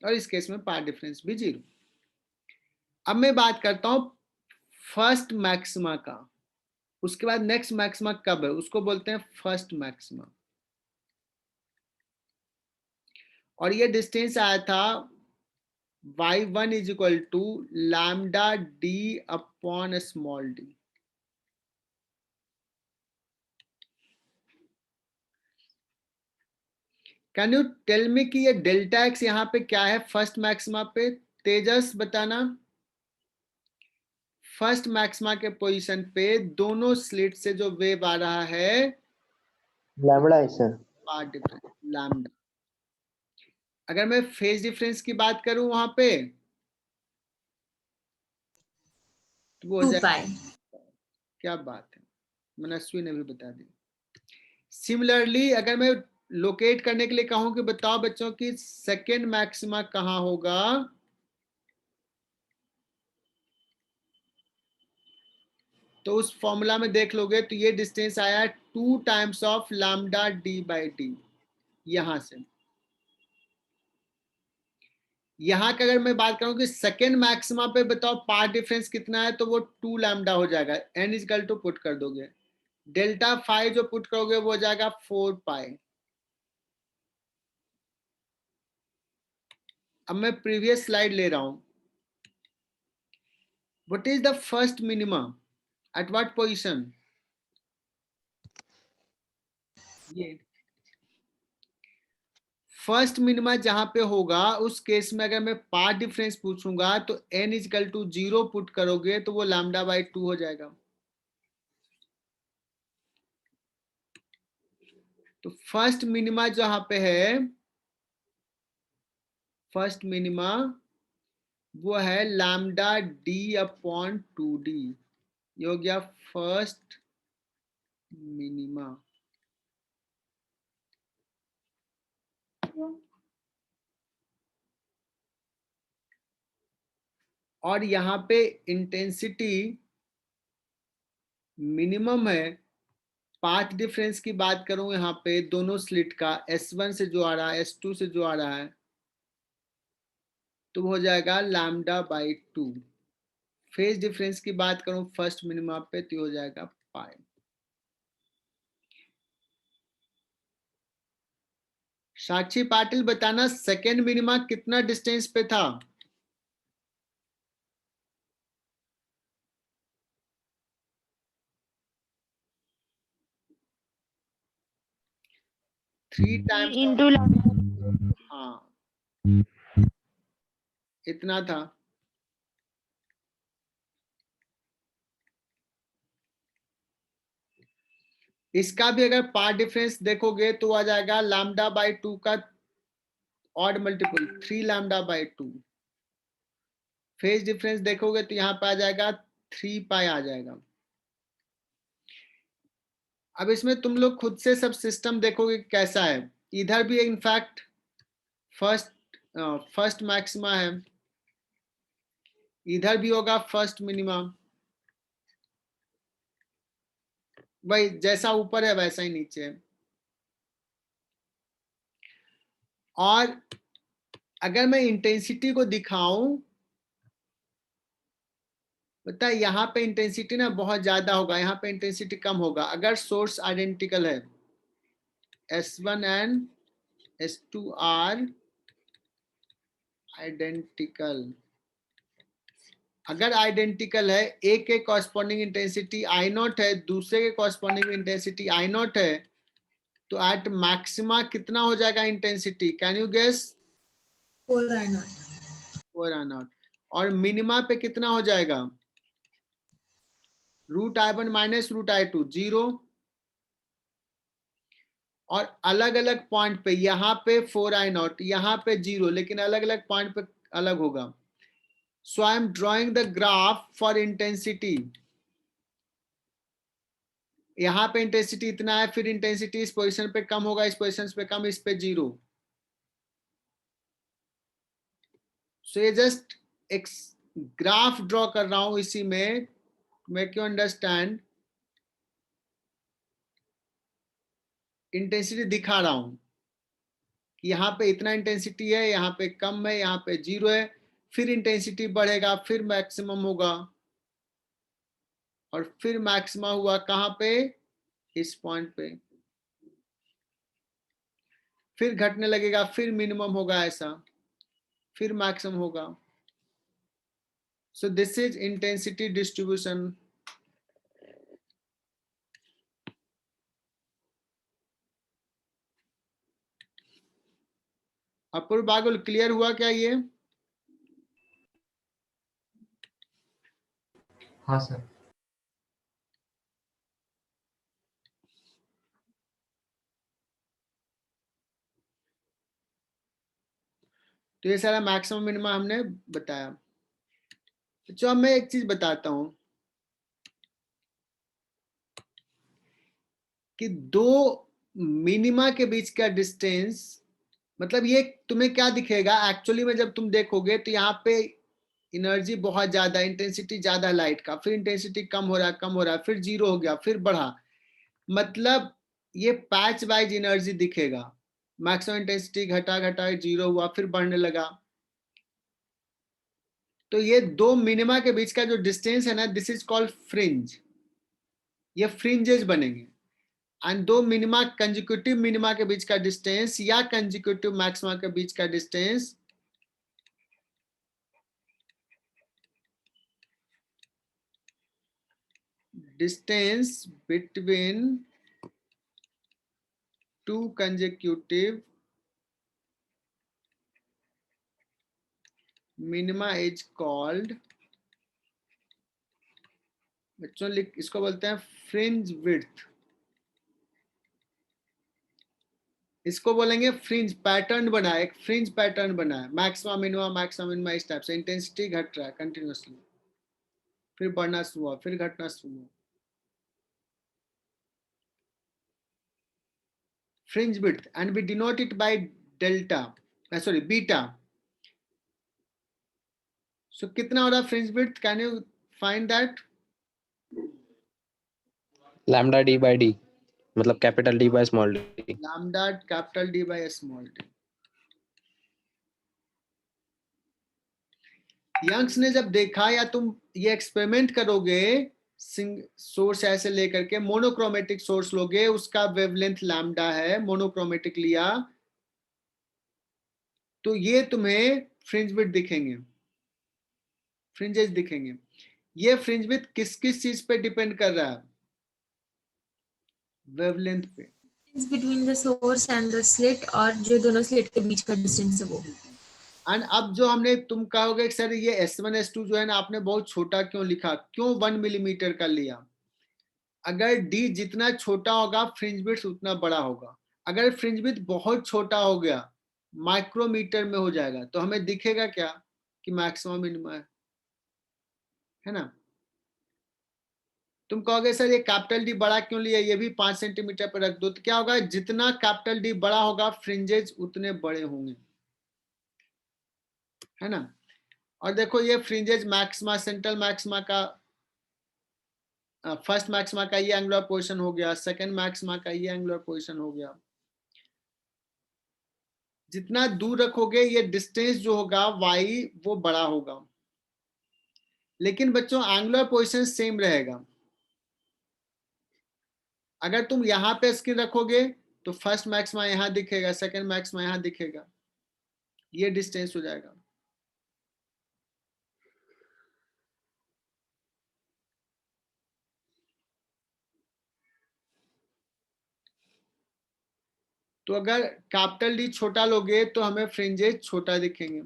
और इस केस में पाथ डिफरेंस भी 0। अब मैं बात करता हूं फर्स्ट मैक्सिमा का। उसके बाद नेक्स्ट मैक्सिमा कब है उसको बोलते हैं फर्स्ट मैक्सिमा। और ये डिस्टेंस आया था y1 is equal to lambda d upon small d। Can you tell me कि ये डेल्टा एक्स यहाँ पे क्या है फर्स्ट मैक्सिमा पे? तेजस बताना। फर्स्ट मैक्सिमा के पोजीशन पे दोनों स्लिट से जो वेव आ रहा है लैम्बडा है सर। Path difference lambda. अगर मैं फेज डिफरेंस की बात करूं वहां पे, तो वो हो 2 जाएगा। pi. क्या बात है, मनस्वी ने भी बता दी। सिमिलरली अगर मैं लोकेट करने के लिए कहूं कि बताओ बच्चों की सेकेंड मैक्सिमा कहां होगा, तो उस फॉर्मूला में देख लोगे तो ये डिस्टेंस आया 2 times of lambda D by D. यहां से यहां का अगर मैं बात करूं कि सेकेंड मैक्सिमा पे बताओ पाथ डिफरेंस कितना है, तो वो 2 लैम्डा हो जाएगा। n इजकल टू पुट कर दोगे, डेल्टा फाइव जो पुट करोगे वो हो जाएगा 4 पाई। अब मैं प्रीवियस स्लाइड ले रहा हूं। What is the first minima at what position? ये फर्स्ट मिनिमा जहां पे होगा उस केस में अगर मैं पाथ डिफरेंस पूछूंगा तो n इजकल टू 0 पुट करोगे तो वो लैम्डा बाई 2 हो जाएगा। तो फर्स्ट मिनिमा जहां पे है, फर्स्ट मिनिमा वो है लैम्डा डी अपॉन 2d। ये हो गया फर्स्ट मिनिमा। और यहाँ पे इंटेंसिटी मिनिमम है। पाथ डिफरेंस की बात करूं यहाँ पे दोनों स्लिट का, S1 से जो आ रहा है S2 से जो आ रहा है, तो हो जाएगा लैम्डा बाई 2। फेज डिफरेंस की बात करूं फर्स्ट मिनिमा पे तो हो जाएगा पाई। साक्षी पाटिल बताना सेकेंड मिनिमा कितना डिस्टेंस पे था? Three times. हाँ इतना था। इसका भी अगर पार्ट डिफरेंस देखोगे तो आ जाएगा लैम्डा बाई 2 का odd multiple 3 lambda by 2। Phase difference देखोगे तो यहाँ पे आ जाएगा 3 पाई आ जाएगा। अब इसमें तुम लोग खुद से सब सिस्टम देखोगे कैसा है। इधर भी इनफैक्ट फर्स्ट मैक्सिमा है, इधर भी होगा फर्स्ट मिनिमा। वही जैसा ऊपर है वैसा ही नीचे है। और अगर मैं इंटेंसिटी को दिखाऊं, पता है यहाँ पे इंटेंसिटी ना बहुत ज्यादा होगा, यहाँ पे इंटेंसिटी कम होगा अगर सोर्स आइडेंटिकल है। S1 and S2 are identical. अगर आइडेंटिकल है, एक के कॉरस्पॉन्डिंग इंटेंसिटी आई नॉट है, दूसरे के कॉरस्पॉन्डिंग इंटेंसिटी आई नॉट है, तो एट मैक्सिमा कितना हो जाएगा intensity? Can you guess? 4 I0. 4 I naught. और मिनिमा पे कितना हो जाएगा? Root I1 minus root I2 0। और अलग अलग पॉइंट पे, यहाँ पे 4 I0, यहाँ पे 0, लेकिन अलग अलग पॉइंट पे अलग होगा। So I am drawing the graph for intensity. यहाँ पे इंटेंसिटी इतना है, फिर इंटेंसिटी इस पोजीशन पे कम होगा, इस पोजीशन पे कम, इस पे 0। सो ये जस्ट एक ग्राफ ड्रॉ कर रहा हूं इसी में, मेक यू अंडरस्टैंड। इंटेंसिटी दिखा रहा हूं कि यहाँ पे इतना इंटेंसिटी है, यहाँ पे कम है, यहाँ पे 0 है, फिर इंटेंसिटी बढ़ेगा, फिर मैक्सिमम होगा, और फिर मैक्सिमम हुआ कहाँ पे? इस पॉइंट पे। फिर घटने लगेगा, फिर मिनिमम होगा ऐसा, फिर मैक्सिमम होगा। So this is intensity distribution. Apurva Bagul clear हुआ क्या ये? हाँ सर। तो ये सारा मैक्सिमम मिनिमम हमने बताया। तो अब मैं एक चीज बताता हूँ, कि दो मिनिमा के बीच का डिस्टेंस, मतलब ये तुम्हें क्या दिखेगा एक्चुअली में जब तुम देखोगे तो यहाँ पे एनर्जी बहुत ज्यादा, इंटेंसिटी ज्यादा लाइट का, फिर इंटेंसिटी कम हो रहा, फिर जीरो हो गया, फिर बढ़ा, मतलब ये पैच वाइज एनर्जी दिखेगा। मैक्सिमम इंटेंसिटी घटा जीरो हुआ, फिर बढ़ने लगा। तो ये दो मिनिमा के बीच का जो डिस्टेंस है ना, दिस इज कॉल्ड फ्रिंज। ये फ्रिंजेस बनेंगे। एंड दो मिनिमा, कंजिक्यूटिव मिनिमा के बीच का डिस्टेंस या कंजिक्यूटिव मैक्सिमा के बीच का distance between two consecutive minima is called, बच्चों इसको बोलते हैं फ्रिंज विड्थ। इसको बोलेंगे फ्रिंज पैटर्न बना है, एक फ्रिंज पैटर्न बना है, मैक्सिमा मिनिमा इस टाइप से। इंटेंसिटी घट रहा है कंटिन्यूअसली, फिर बढ़ना शुरू हुआ, फिर घटना शुरू हुआ। Fringe width, and we denote it by delta, beta. So कितना हो रहा fringe width? Can you find that? lambda d by d, मतलब capital D by small d. Lambda capital D by small d. Young's ने जब देखा, या तुम ये एक्सपेरिमेंट करोगे, सोर्स ऐसे लेकर के मोनोक्रोमेटिक सोर्स लोगे, उसका वेवलेंथ लैम्डा है, मोनोक्रोमेटिक लिया, तो ये तुम्हें फ्रिंज विड्थ दिखेंगे, फ्रिंजेस दिखेंगे। ये फ्रिंज विड्थ किस किस चीज पे डिपेंड कर रहा है? वेवलेंथ पे। Between the source and the slit, और जो दोनों स्लिट के बीच का डिस्टेंस है वो। एंड अब जो हमने, तुम कहोगे कि सर ये S1 S2 जो है ना, आपने बहुत छोटा क्यों लिखा, क्यों 1 मिलीमीटर का लिया? अगर D जितना छोटा होगा फ्रिंज विड्थ उतना बड़ा होगा। अगर फ्रिंज विड्थ बहुत छोटा हो गया, माइक्रोमीटर में हो जाएगा, तो हमें दिखेगा क्या कि मैक्सिमम मिनिमा है ना। तुम कहोगे सर ये कैपिटल डी बड़ा क्यों लिया, ये भी 5 सेंटीमीटर पर रख दो, तो क्या होगा, जितना कैपिटल डी बड़ा होगा फ्रिंजेस उतने बड़े होंगे, है ना। और देखो ये फ्रिंजेस मैक्सिमा, सेंट्रल मैक्सिमा का, फर्स्ट मैक्सिमा का ये एंगुलर पोजीशन हो गया, सेकंड मैक्सिमा का ये एंगुलर पोजीशन हो गया। जितना दूर रखोगे ये डिस्टेंस जो होगा y वो बड़ा होगा, लेकिन बच्चों एंगुलर पोजीशन सेम रहेगा। अगर तुम यहाँ पे स्क्रीन रखोगे तो फर्स्ट मैक्सिमा यहाँ दिखेगा, सेकंड मैक्सिमा यहाँ दिखेगा, ये डिस्टेंस हो जाएगा। तो अगर कैपिटल डी छोटा लोगे तो हमें फ्रिंजेस छोटा दिखेंगे।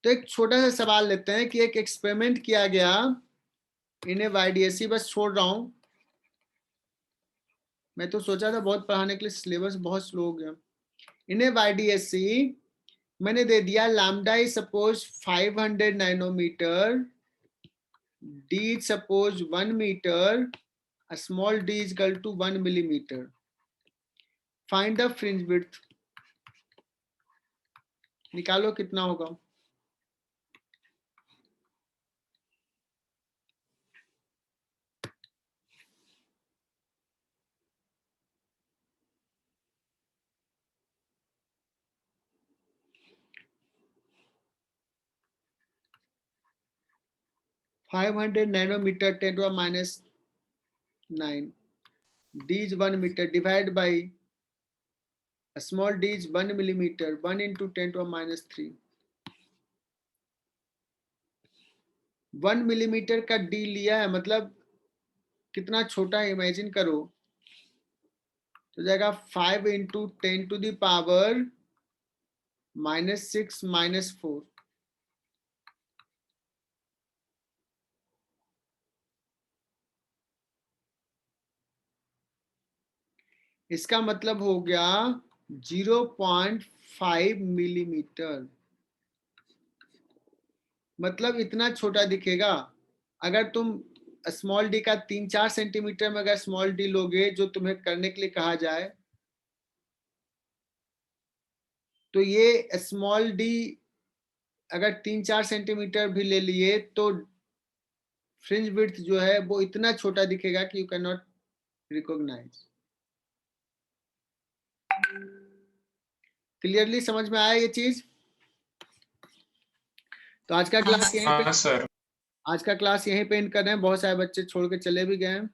तो एक छोटा सा सवाल लेते हैं कि एक एक्सपेरिमेंट किया गया, इन्हें YDSC बस छोड़ रहा हूं, मैं तो सोचा था बहुत पढ़ाने के लिए, सिलेबस बहुत स्लो हो गया। इन्हें YDSC मैंने दे दिया, lambda is suppose 500 nanometre, d is suppose 1 meter, a small d is equal to 1 millimeter. Find the fringe width. निकालो कितना होगा। (500 nanometer 10 to the minus 9). D is 1 meter divided by a small d is 1 millimeter, 1 into 10 to the minus 3. 1 millimetre का d लिया है, मतलब कितना छोटा है, इमेजिन करो। तो जाएगा 5 into 10 to the power minus 6 minus 4। इसका मतलब हो गया 0.5 मिलीमीटर, मतलब इतना छोटा दिखेगा। अगर तुम स्मॉल डी का 3-4 सेंटीमीटर में अगर स्मॉल डी लोगे जो तुम्हें करने के लिए कहा जाए, तो ये स्मॉल डी अगर 3-4 सेंटीमीटर भी ले लिए तो फ्रिंज विड्थ जो है वो इतना छोटा दिखेगा कि you can not recognise. Clearly समझ में आया ये चीज? तो आज का क्लास यहीं पे हाँ सर। आज का क्लास यहीं पे एंड कर रहे हैं। बहुत सारे बच्चे छोड़ के चले भी गए हैं।